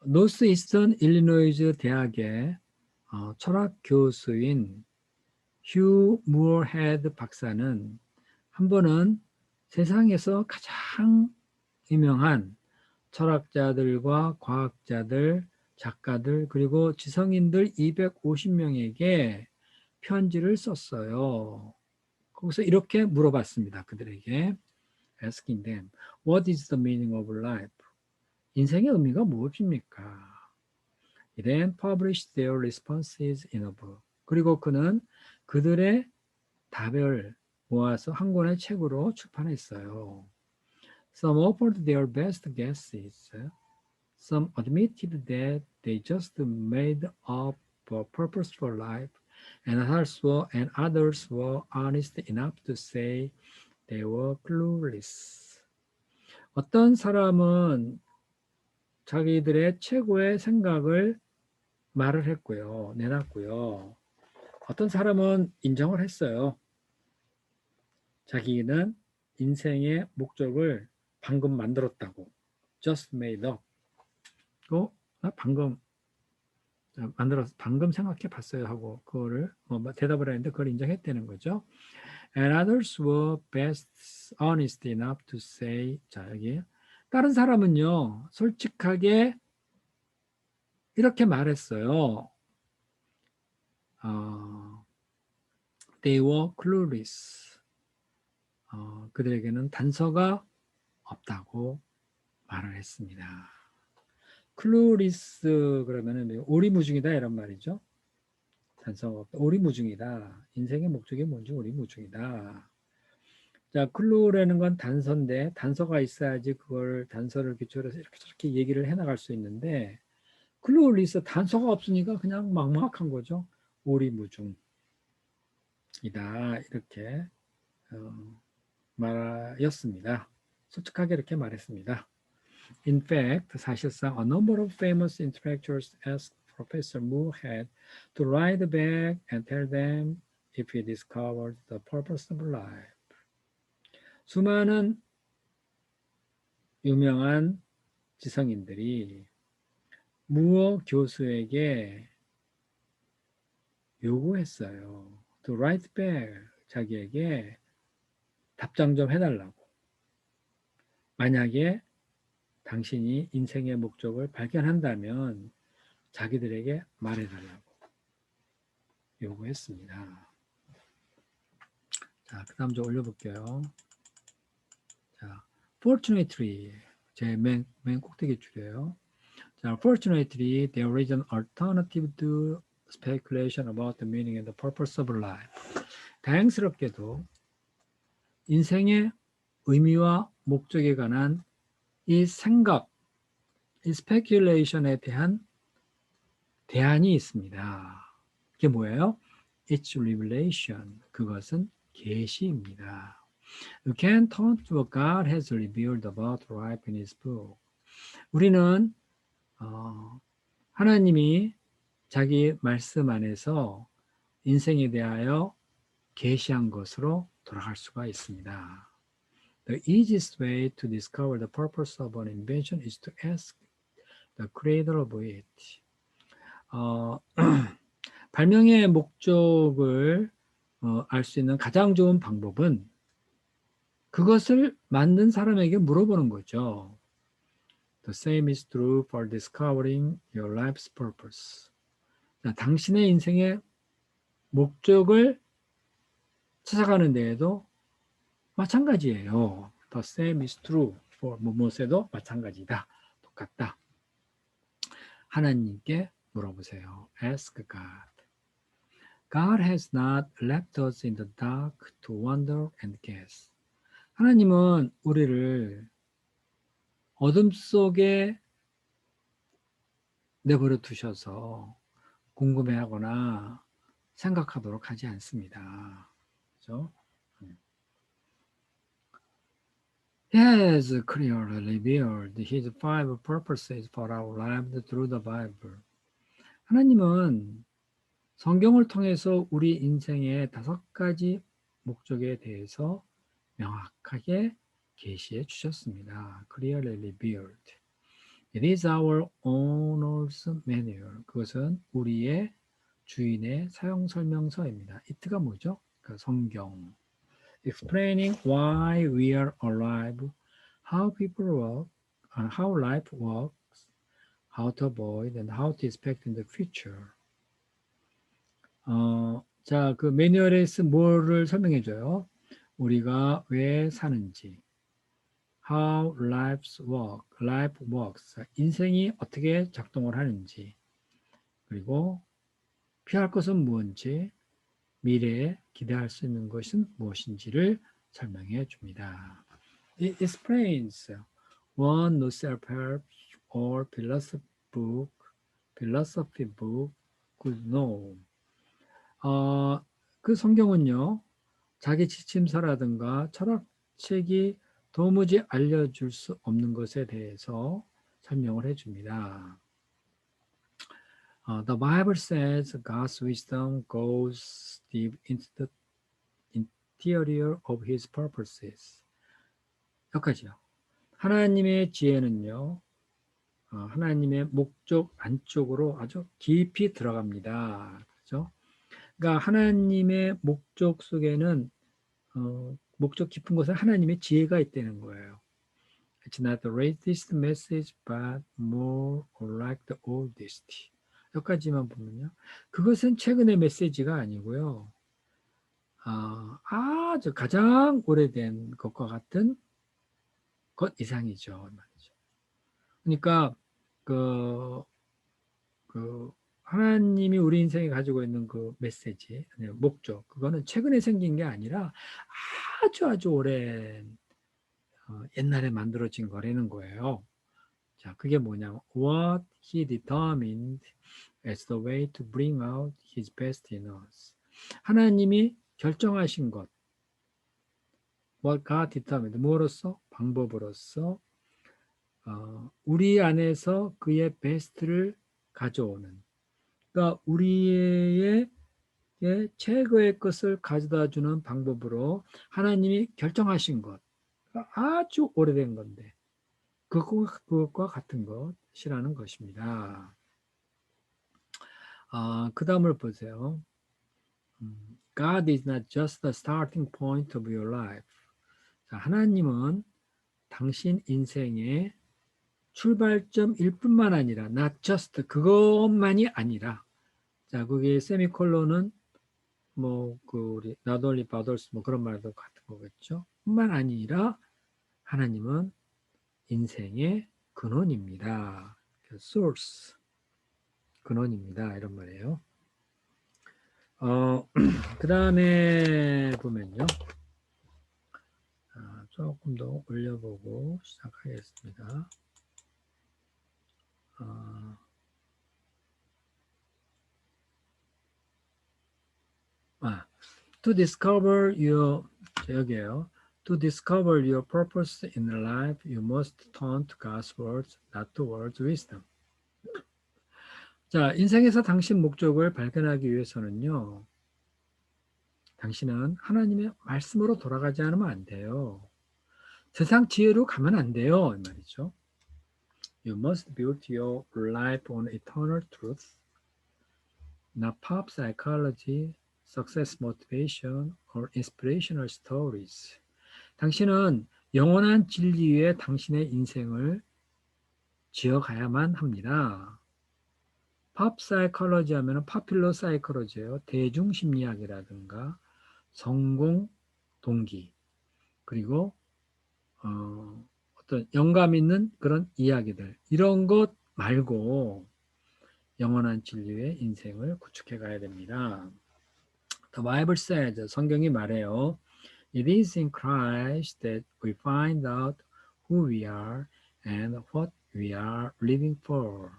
노스이스턴 일리노이즈 대학의 철학 교수인 휴 무어헤드 박사는 한 번은 세상에서 가장 유명한 철학자들과 과학자들, 작가들, 그리고 지성인들 250명에게 편지를 썼어요. 거기서 이렇게 물어봤습니다. 그들에게. Asking them, what is the meaning of life? 인생의 의미가 무엇입니까? He then published their responses in a book. 그리고 그는 그들의 답을 모아서 한 권의 책으로 출판했어요. Some offered their best guesses. Some admitted that they just made up a purpose for life, and others were honest enough to say they were clueless. 어떤 사람은 자기들의 최고의 생각을 말을 했고요, 내놨고요. 어떤 사람은 인정을 했어요. 자기는 인생의 목적을 방금 만들었다고. Just made up. 나 방금 만들어서 방금 생각해 봤어요 하고 그거를 대답을 했는데 그걸 인정했다는 거죠. And others were best honest enough to say 자 여기 다른 사람은요 솔직하게 이렇게 말했어요. They were clueless. 그들에게는 단서가 없다고 말을 했습니다. 클루리스 그러면은 오리무중이다 이런 말이죠. 단서가 없다. 오리무중이다. 인생의 목적이 뭔지 오리무중이다. 자, 클루라는 건 단서인데 단서가 있어야지 그걸 단서를 기초로 해서 이렇게 저렇게 얘기를 해나갈 수 있는데 클루리스 단서가 없으니까 그냥 막막한 거죠. 오리무중이다. 이렇게 말하였습니다. 솔직하게 이렇게 말했습니다. In fact, 사실상 a number of famous intellectuals asked Professor Moorehead to write back and tell them if he discovered the purpose of life. 수많은 유명한 지성인들이 무어 교수에게 요구했어요. To write back, 자기에게 답장 좀 해달라고. 만약에 당신이 인생의 목적을 발견한다면 자기들에게 말해달라고 요구했습니다. 자, 그 다음 좀 올려볼게요. 자, fortunately, 제 맨 꼭대기 줄이에요. 자, fortunately, there is an alternative to speculation about the meaning and the purpose of life. 다행스럽게도 인생의 의미와 목적에 관한 이 생각, 이 speculation에 대한 대안이 있습니다. 그게 뭐예요? It's revelation. 그것은 계시입니다. You can turn to what God has revealed about life in His book. 우리는 하나님이 자기 말씀 안에서 인생에 대하여 계시한 것으로 돌아갈 수가 있습니다. The easiest way to discover the purpose of an invention is to ask the creator of it. 발명의 목적을 알 수 있는 가장 좋은 방법은 그것을 만든 사람에게 물어보는 거죠. The same is true for discovering your life's purpose. 자, 당신의 인생의 목적을 찾아가는 데에도 마찬가지예요. The same is true for 무엇에도 마찬가지다. 똑같다. 하나님께 물어보세요. Ask God. God has not left us in the dark to wonder and guess. 하나님은 우리를 어둠 속에 내버려 두셔서 궁금해하거나 생각하도록 하지 않습니다. 그렇죠? He has clearly revealed His 5 purposes for our lives through the Bible. 하나님은 성경을 통해서 우리 인생의 5가지 목적에 대해서 명확하게 계시해 주셨습니다. Clearly revealed. It is our owner's manual. 그것은 우리의 주인의 사용 설명서입니다. it가 뭐죠? 그러니까 성경. Explaining why we are alive, how people work, and how life works, how to avoid and how to expect in the future. 자, 그 매뉴얼에 쓴 뭐를 설명해 줘요? 우리가 왜 사는지, how life works, 인생이 어떻게 작동을 하는지, 그리고 피할 것은 무엇인지, 미래에 기대할 수 있는 것은 무엇인지를 설명해 줍니다. It explains one no self-help or philosophy book could know. 그 성경은요, 자기 지침서라든가 철학책이 도무지 알려줄 수 없는 것에 대해서 설명을 해줍니다. The Bible says God's wisdom goes deep into the interior of His purposes. 여기까지요. 하나님의 지혜는요, 하나님의 목적 안쪽으로 아주 깊이 들어갑니다. 그렇죠? 그러니까 하나님의 목적 속에는 목적 깊은 곳에 하나님의 지혜가 있다는 거예요. It's not the latest message, but more like the oldest. 여기까지만 보면요. 그것은 최근의 메시지가 아니고요. 아주 가장 오래된 것과 같은 것 이상이죠. 그러니까 그, 하나님이 우리 인생에 가지고 있는 그 메시지, 목적, 그거는 최근에 생긴 게 아니라 아주 오랜 옛날에 만들어진 거라는 거예요. 자, 그게 뭐냐면 what he determined as the way to bring out his best in us. 하나님이 결정하신 것, what God determined, 무엇으로서? 방법으로서 우리 안에서 그의 베스트를 가져오는, 그러니까 우리의 최고의 것을 가져다 주는 방법으로 하나님이 결정하신 것, 아주 오래된 건데 그것과 같은 것이라는 것입니다. 그 다음을 보세요. God is not just the starting point of your life. 자, 하나님은 당신 인생의 출발점일 뿐만 아니라 not just 그것만이 아니라, 자, 거기에 세미콜론은 우리 not only but also 그런 말도 같은 거겠죠. 뿐만 아니라 하나님은 인생의 근원입니다. source, 근원입니다. 이런 말이에요. 그 다음에 보면요. 조금 더 올려보고 시작하겠습니다. To discover your, 여기에요. To discover your purpose in life, you must turn to God's words, not towards wisdom. 자, 인생에서 당신 목적을 발견하기 위해서는요, 당신은 하나님의 말씀으로 돌아가지 않으면 안 돼요. 세상 지혜로 가면 안 돼요. 이 말이죠. You must build your life on eternal truth, not pop psychology, success motivation, or inspirational stories. 당신은 영원한 진리 위에 당신의 인생을 지어가야만 합니다. 팝 사이콜로지 하면 파퓰러 사이콜로지예요. 대중심리학이라든가 성공 동기, 그리고 어떤 영감 있는 그런 이야기들, 이런 것 말고 영원한 진리의 인생을 구축해 가야 됩니다. The Bible says, 성경이 말해요. It is in Christ that we find out who we are and what we are living for.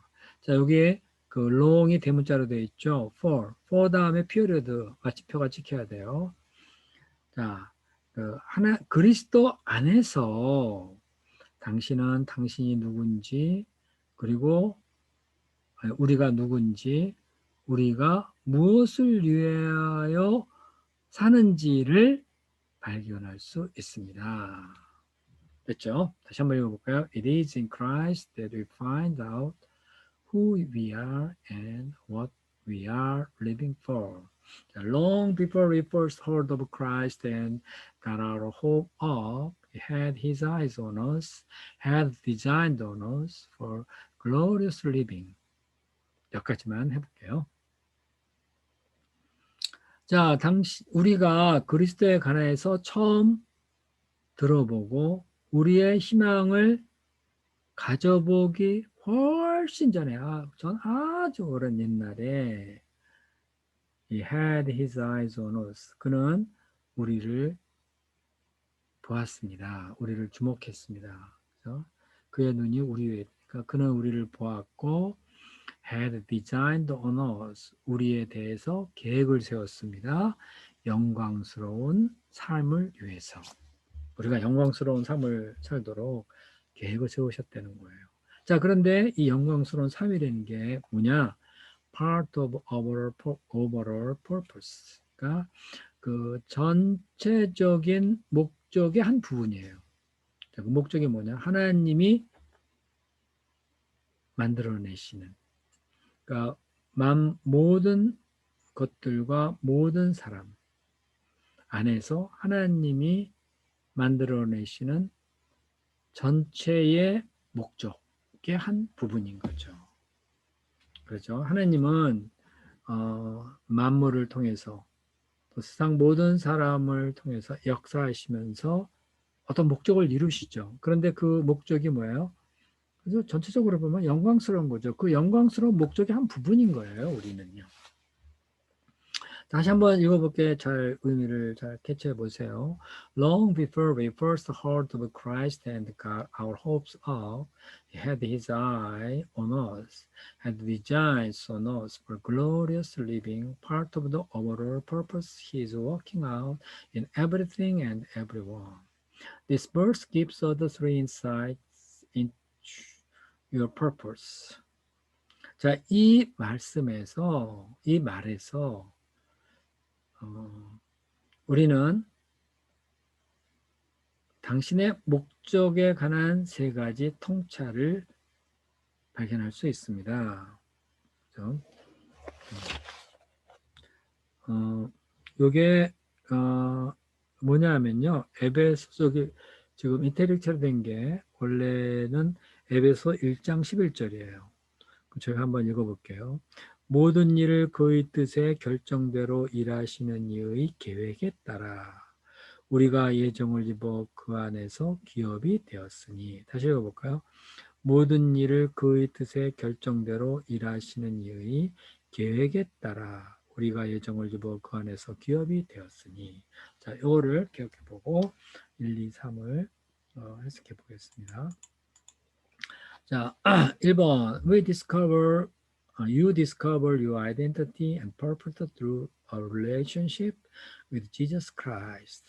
자, 여기에 그 long이 대문자로 되어 있죠. for 다음에 period, 마침표가 찍혀야 돼요. 자, 그리스도 안에서 당신은 당신이 누군지, 그리고 우리가 누군지, 우리가 무엇을 위하여 사는지를 발견할 수 있습니다. 됐죠? 다시 한번 읽어볼까요? It is in Christ that we find out who we are and what we are living for. Long before we first heard of Christ and got our hope up, He had His eyes on us, had designed on us for glorious living. 여기까지만 해볼게요. 자, 우리가 그리스도에 관해서 처음 들어보고 우리의 희망을 가져보기 훨씬 전에, 전 아주 오랜 옛날에 He had his eyes on us. 그는 우리를 보았습니다. 우리를 주목했습니다. 그래서 그의 눈이 우리 위에, 그러니까 그는 우리를 보았고 had designed on us. 우리에 대해서 계획을 세웠습니다. 영광스러운 삶을 위해서. 우리가 영광스러운 삶을 살도록 계획을 세우셨다는 거예요. 자, 그런데 이 영광스러운 삶이라는 게 뭐냐? Part of our overall purpose. 그러니까 그 전체적인 목적의 한 부분이에요. 자, 그 목적이 뭐냐? 하나님이 만들어내시는, 그러니까 모든 것들과 모든 사람 안에서 하나님이 만들어내시는 전체의 목적의 한 부분인 거죠. 그렇죠. 하나님은 만물을 통해서 또 세상 모든 사람을 통해서 역사하시면서 어떤 목적을 이루시죠. 그런데 그 목적이 뭐예요? 그래서 전체적으로 보면 영광스러운 거죠. 그 영광스러운 목적의 한 부분인 거예요, 우리는요. 다시 한번 읽어볼게. 잘 의미를 잘 캐치해 보세요. Long before we first heard of Christ and got our hopes up, He had His eye on us, had designs on us for glorious living, part of the overall purpose He is working out in everything and everyone. This verse gives us the three insights into your purpose. 자, 이 말씀에서, 이 말에서 우리는 당신의 목적에 관한 세 가지 통찰을 발견할 수 있습니다. 그렇죠? 요게 뭐냐면요. 에베소 지금 이태리처럼 된 게 원래는 에베소 1장 11절이에요. 제가 한번 읽어볼게요. 모든 일을 그의 뜻의 결정대로 일하시는 이의 계획에 따라 우리가 예정을 입어 그 안에서 기업이 되었으니. 다시 읽어볼까요? 모든 일을 그의 뜻의 결정대로 일하시는 이의 계획에 따라 우리가 예정을 입어 그 안에서 기업이 되었으니. 자, 이거를 기억해보고 1, 2, 3을 해석해 보겠습니다. 자, 1번 You discover your identity and purpose through a relationship with Jesus Christ.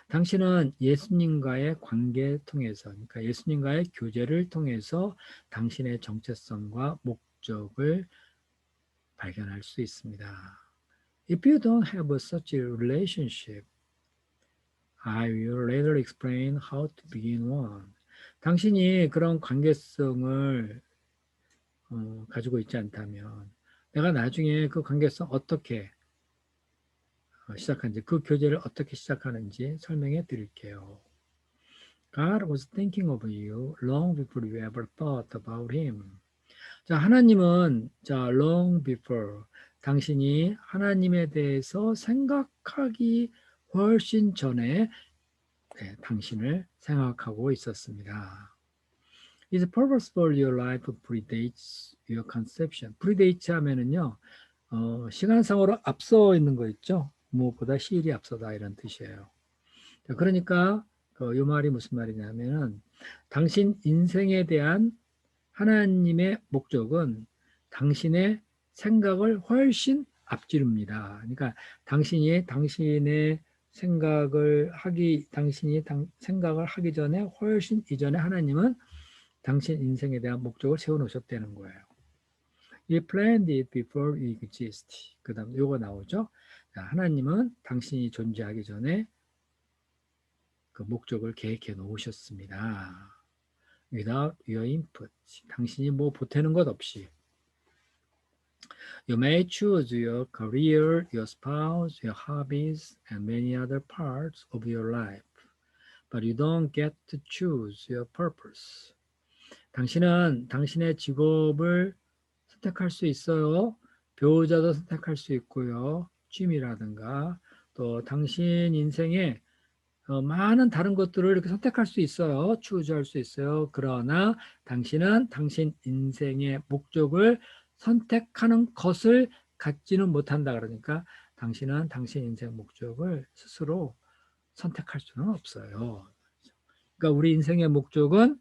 당신은 예수님과의 관계를 통해서, 그러니까 예수님과의 교제를 통해서 당신의 정체성과 목적을 발견할 수 있습니다. If you don't have such a relationship, I will later explain how to begin one. 당신이 그런 관계성을 가지고 있지 않다면 내가 나중에 그 관계성 어떻게 시작하는지, 그 교제를 어떻게 시작하는지 설명해 드릴게요. God was thinking of you long before you ever thought about him. 자, 하나님은 long before 당신이 하나님에 대해서 생각하기 훨씬 전에 당신을 생각하고 있었습니다. His purpose for your life predates your conception. predates 하면은요, 시간상으로 앞서 있는 거 있죠? 무엇보다 시일이 앞서다 이런 뜻이에요. 자, 그러니까 이 말이 무슨 말이냐면은 당신 인생에 대한 하나님의 목적은 당신의 생각을 훨씬 앞지릅니다. 그러니까 당신이 당신의 생각을 하기 전에 훨씬 이전에 하나님은 당신 인생에 대한 목적을 세워놓으셨다는 거예요. He planned it before it existed. 그 다음 요거 나오죠. 하나님은 당신이 존재하기 전에 그 목적을 계획해 놓으셨습니다. Without your input. 당신이 뭐 보태는 것 없이. You may choose your career, your spouse, your hobbies, and many other parts of your life. But you don't get to choose your purpose. 당신은 당신의 직업을 선택할 수 있어요. 배우자도 선택할 수 있고요. 취미라든가 또 당신 인생에 많은 다른 것들을 이렇게 선택할 수 있어요. 추구할 수 있어요. 그러나 당신은 당신 인생의 목적을 선택하는 것을 갖지는 못한다. 그러니까 당신은 당신 인생 목적을 스스로 선택할 수는 없어요. 그러니까 우리 인생의 목적은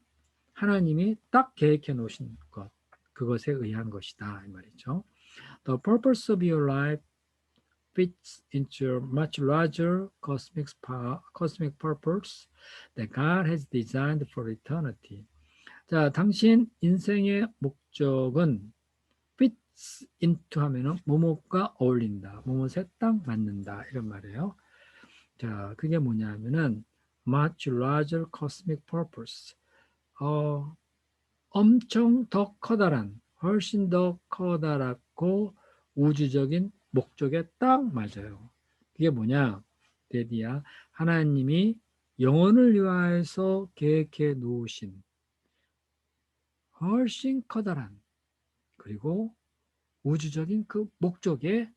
하나님이 딱 계획해 놓으신 것, 그것에 의한 것이다 이 말이죠. The purpose of your life fits into a much larger cosmic purpose that God has designed for eternity. 자, 당신 인생의 목적은 fits into 하면은 뭐뭐가 어울린다, 뭐뭐에 딱 맞는다 이런 말이에요. 자, 그게 뭐냐면은 much larger cosmic purpose. 엄청 더 커다란, 훨씬 더 커다랗고 우주적인 목적에 딱 맞아요. 그게 뭐냐? 데디야, 하나님이 영혼을 위하여서 계획해 놓으신 훨씬 커다란 그리고 우주적인 그 목적에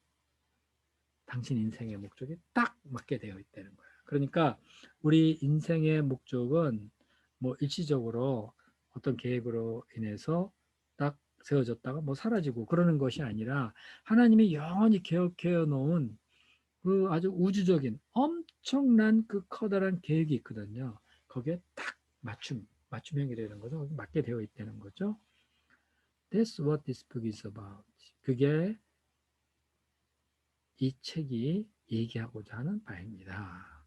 당신 인생의 목적에 딱 맞게 되어 있다는 거예요. 그러니까 우리 인생의 목적은 뭐 일시적으로 어떤 계획으로 인해서 딱 세워졌다가 뭐 사라지고 그러는 것이 아니라 하나님이 영원히 계획해 놓은 그 아주 우주적인 엄청난 그 커다란 계획이 있거든요. 거기에 딱 맞춤형이라는 거죠. 맞게 되어 있다는 거죠. That's what this book is about. 그게 이 책이 얘기하고자 하는 바입니다.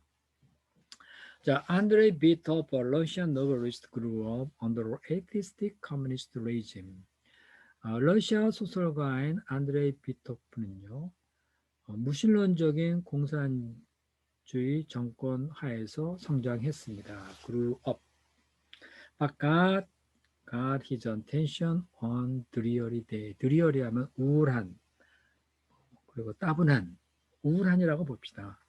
자, Andrei Bitov, a Russian novelist, grew up under atheistic communist regime. 러시아 소설가인 안드레이 비토프는요, 무신론적인 공산주의 정권 하에서 성장했습니다. grew up. But God got his attention on dreary day. dreary 하면 우울한, 그리고 따분한, 우울한이라고 봅시다.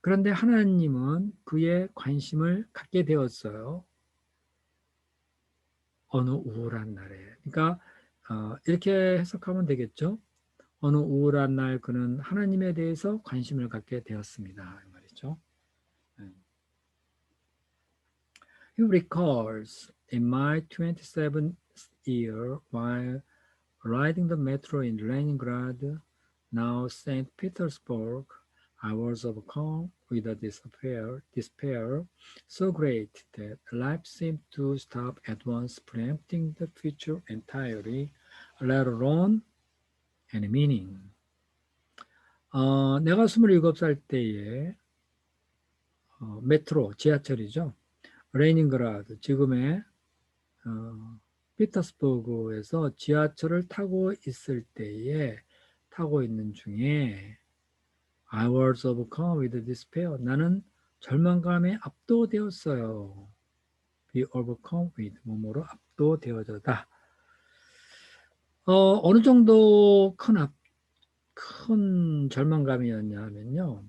그런데 하나님은 그의 관심을 갖게 되었어요. 어느 우울한 날에. 그러니까 이렇게 해석하면 되겠죠. 어느 우울한 날 그는 하나님에 대해서 관심을 갖게 되었습니다. 이 말이죠. He recalls in my 27th year while riding the metro in Leningrad, now St. Petersburg, I was overcome with a despair so great that life seemed to stop at once, preempting the future entirely, let alone any meaning. 내가 27살 때에 메트로, 지하철이죠. 레닌그라드, 지금의 피터스버그에서 지하철을 타고 있을 때에 타고 있는 중에 I was overcome with despair. 나는 절망감에 압도되었어요. Be overcome with 뭐뭐로 압도되어졌다. 어느 정도 큰 절망감이었냐 하면요.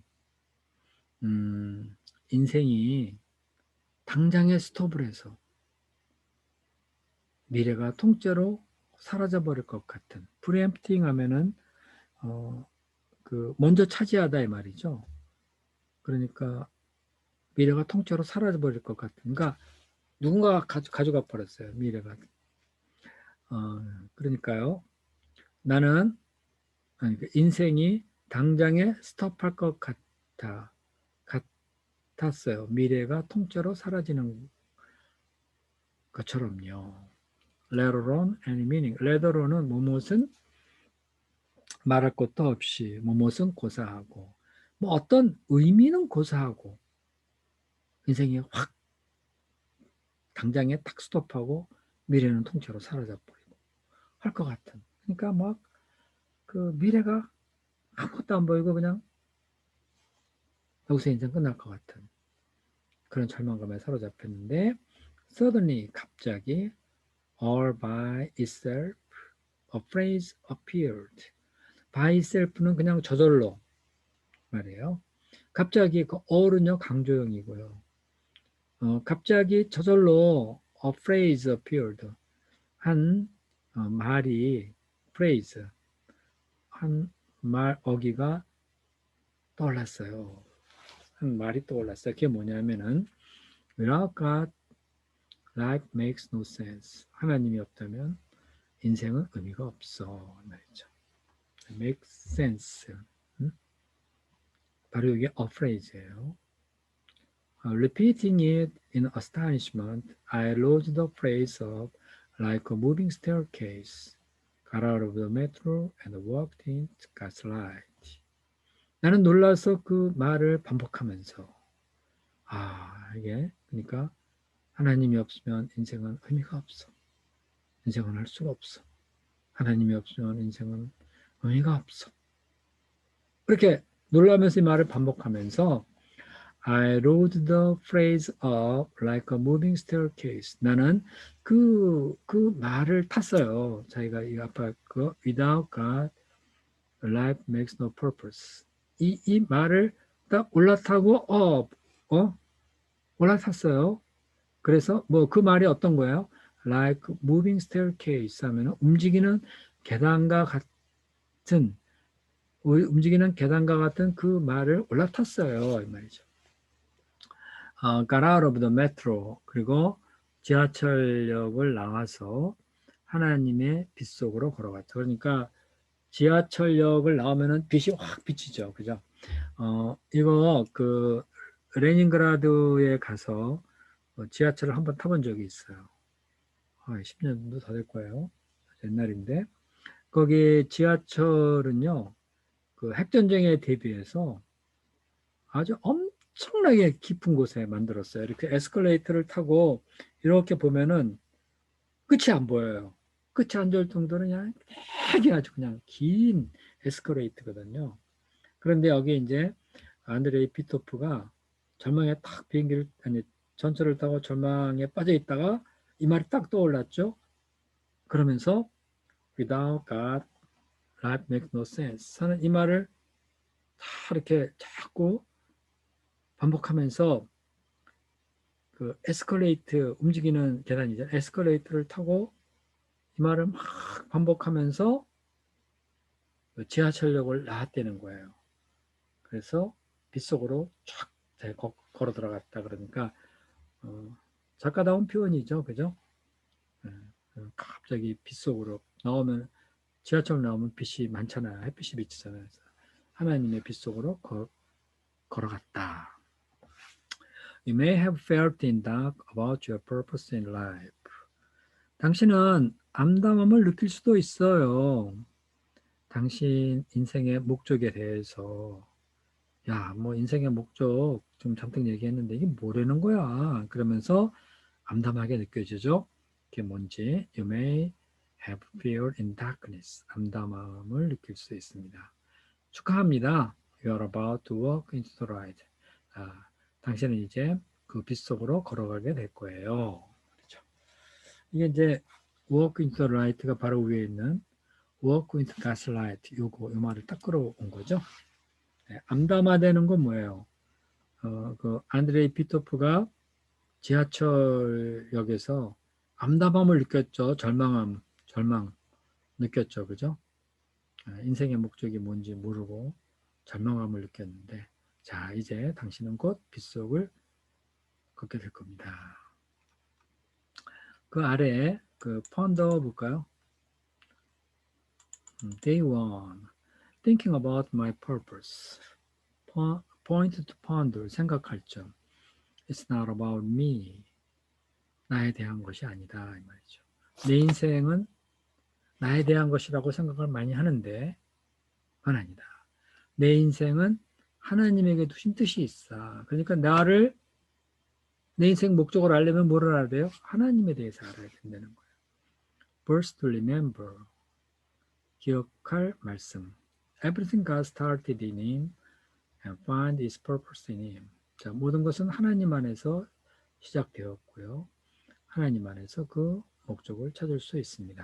인생이 당장에 스톱을 해서 미래가 통째로 사라져버릴 것 같은 프리엠프팅 하면은 먼저 차지하다 이 말이죠. 그러니까 미래가 통째로 사라져버릴 것 같은. 그러니까 누군가가 가져가 버렸어요. 미래가. 그러니까요. 나는 인생이 당장에 스톱할 것 같았어요. 미래가 통째로 사라지는 것처럼요. Let alone any meaning. Let alone은 무엇은 말할 것도 없이, 무엇은 고사하고, 뭐 어떤 의미는 고사하고, 인생이 확 당장에 딱 스톱하고 미래는 통째로 사라져버리고 할 것 같은. 그러니까 막 그 미래가 아무것도 안 보이고 그냥 여기서 인생 끝날 것 같은 그런 절망감에 사로잡혔는데 suddenly 갑자기 all by itself a phrase appeared. by itself는 그냥 저절로 말이에요. 갑자기 그 all은요 강조형이고요. 갑자기 저절로 a phrase appeared. 한 말이 phrase 한 말 어기가 떠올랐어요. 한 말이 떠올랐어요. 그게 뭐냐면은 Without God, life makes no sense. 하나님이 없다면 인생은 의미가 없어. 말이죠. Make sense. 바로 이게 a phrase예요. Repeating it in astonishment, I lost the phrase of like a moving staircase. Got out of the metro and walked in gaslight. 나는 놀라서 그 말을 반복하면서 이게 그러니까 하나님이 없으면 인생은 의미가 없어. 인생은 할 수가 없어. 하나님이 없으면 인생은 의미가 없어. 그렇게 놀라면서 이 말을 반복하면서 I rode the phrase up like a moving staircase. 나는 그 말을 탔어요. 자기가 이 아까 그 without God, life makes no purpose. 이 말을 딱 올라타고 올라탔어요. 그래서 뭐 그 말이 어떤 거예요? Like moving staircase 하면 움직이는 계단과 같은 그 말을 올라탔어요. 이 말이죠. Got out of the metro. 그리고 지하철역을 나와서 하나님의 빛 속으로 걸어갔죠. 그러니까 지하철역을 나오면은 빛이 확 비치죠. 그죠? 이거 그 레닌그라드에 가서 지하철을 한번 타본 적이 있어요. 10년도 더 될 거예요. 옛날인데 거기 지하철은요, 그 핵전쟁에 대비해서 아주 엄청나게 깊은 곳에 만들었어요. 이렇게 에스컬레이터를 타고 이렇게 보면은 끝이 안 보여요. 끝이 안 좋을 정도는 그냥 되게 아주 그냥 긴 에스컬레이터거든요. 그런데 여기 이제 안드레이 피토프가 절망에 딱 비행기를, 아니, 전철을 타고 절망에 빠져 있다가 이 말이 딱 떠올랐죠. 그러면서 without God, life makes no sense 하는 이 말을 다 이렇게 자꾸 반복하면서 그 에스컬레이터, 움직이는 계단이죠. 에스컬레이터를 타고 이 말을 막 반복하면서 지하철역을 나왔다는 거예요. 그래서 빗속으로 쫙 걸어 들어갔다. 그러니까 작가다운 표현이죠. 그죠? 갑자기 빗속으로 나오면, 지하철 나오면 빛이 많잖아요. 햇빛이 비치잖아요. 그래서 하나님의 빗속으로 걸어갔다. You may have felt in dark about your purpose in life. 당신은 암담함을 느낄 수도 있어요. 당신 인생의 목적에 대해서. 야, 뭐 인생의 목적 좀 잠깐 얘기했는데 이게 뭐라는 거야? 그러면서 암담하게 느껴지죠? 그게 뭔지. You may have fear in darkness. 암담함을 느낄 수 있습니다. 축하합니다. You are about to walk into the light. 당신은 이제 그 빛 속으로 걸어가게 될 거예요. 그렇죠? 이게 이제 walk into the light가 바로 위에 있는 walk into God's light. 요 말을 딱 끌어온 거죠. 네, 암담화되는 건 뭐예요? 그 안드레이 피토프가 지하철역에서 암담함을 느꼈죠. 절망 느꼈죠. 그죠? 인생의 목적이 뭔지 모르고 절망함을 느꼈는데, 자, 이제 당신은 곧 빛속을 걷게 될 겁니다. 그 아래에 그 펀더 볼까요? Day 1. Thinking about my purpose. Point to ponder. 생각할 점. It's not about me. 나에 대한 것이 아니다. 이 말이죠. 내 인생은 나에 대한 것이라고 생각을 많이 하는데 그건 아니다. 내 인생은 하나님에게 두신 뜻이 있어. 그러니까 내 인생 목적을 알려면 뭐를 알아야 돼요? 하나님에 대해서 알아야 된다는 거예요. Verse to remember. 기억할 말씀. Everything God started in Him and find His purpose in Him. 자, 모든 것은 하나님 안에서 시작되었고요. 하나님 안에서 그 목적을 찾을 수 있습니다.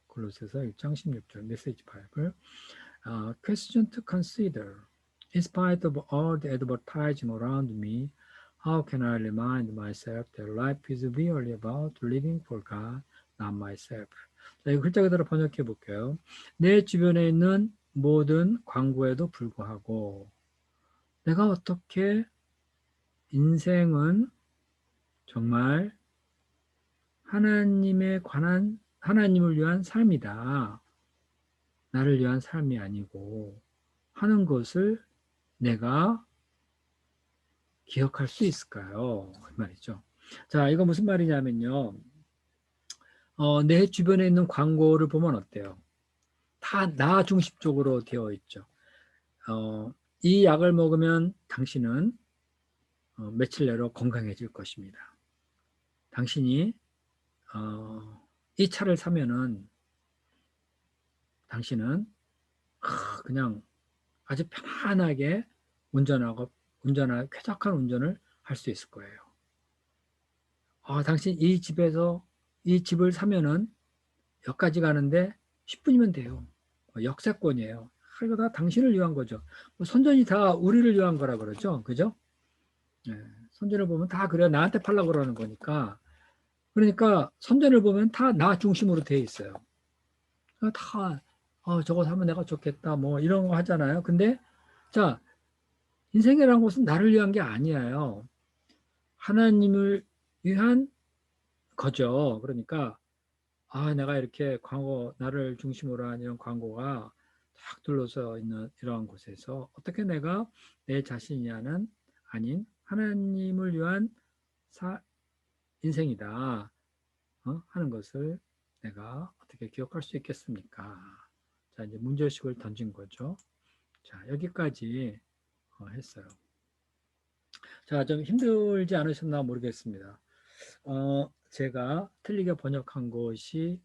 골로새서 1장 16절 메시지 바이블. Question to consider. In spite of all the advertising around me, how can I remind myself that life is really about living for God, not myself? 자, 이거 글자 그대로 번역해 볼게요. 내 주변에 있는 모든 광고에도 불구하고 내가 어떻게 인생은 정말 하나님을 위한 삶이다. 나를 위한 삶이 아니고 하는 것을 내가 기억할 수 있을까요? 그 말이죠. 자, 이거 무슨 말이냐면요. 내 주변에 있는 광고를 보면 어때요? 다 나 중심적으로 되어 있죠. 이 약을 먹으면 당신은 며칠 내로 건강해질 것입니다. 당신이 이 차를 사면은 당신은 그냥 아주 편안하게 쾌적한 운전을 할 수 있을 거예요. 당신 이 집을 사면은 역까지 가는데 10분이면 돼요. 역세권이에요. 이거 다 당신을 위한 거죠. 선전이 다 우리를 위한 거라 그러죠. 그죠? 선전을 보면 다 그래요. 나한테 팔려고 그러는 거니까. 그러니까 선전을 보면 다 나 중심으로 돼 있어요. 다 저거 사면 내가 좋겠다 뭐 이런 거 하잖아요. 근데 자, 인생이라는 것은 나를 위한 게 아니에요. 하나님을 위한 거죠. 그러니까 내가 이렇게 광고, 나를 중심으로 한 이런 광고가 탁 둘러서 있는 이러한 곳에서 어떻게 내가 내 자신이 아닌 하나님을 위한 인생이다 하는 것을 내가 어떻게 기억할 수 있겠습니까? 자, 이제 문제의식을 던진 거죠. 자, 여기까지 했어요. 자, 좀 힘들지 않으셨나 모르겠습니다. 제가 틀리게 번역한 것이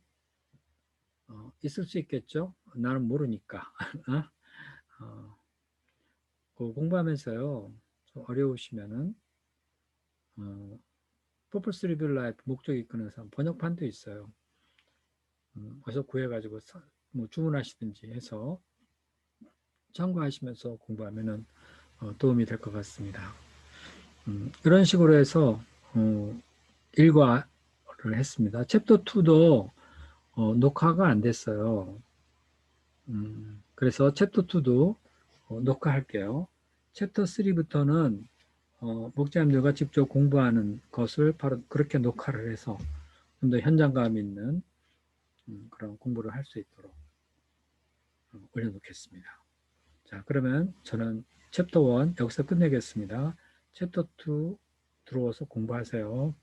있을 수 있겠죠? 나는 모르니까. 공부하면서요, 좀 어려우시면은, Purpose Driven Life, 목적이 이끄는 삶, 번역판도 있어요. 어디서 구해가지고 뭐 주문하시든지 해서 참고하시면서 공부하면은 도움이 될 것 같습니다. 이런 식으로 해서 일과를 했습니다. 챕터 2도 녹화가 안 됐어요. 그래서 챕터 2도 녹화할게요. 챕터 3부터는 목자님들과 직접 공부하는 것을 바로 그렇게 녹화를 해서 좀 더 현장감 있는 그런 공부를 할 수 있도록 올려놓겠습니다. 자, 그러면 저는 챕터 1 여기서 끝내겠습니다. 챕터 2 들어와서 공부하세요.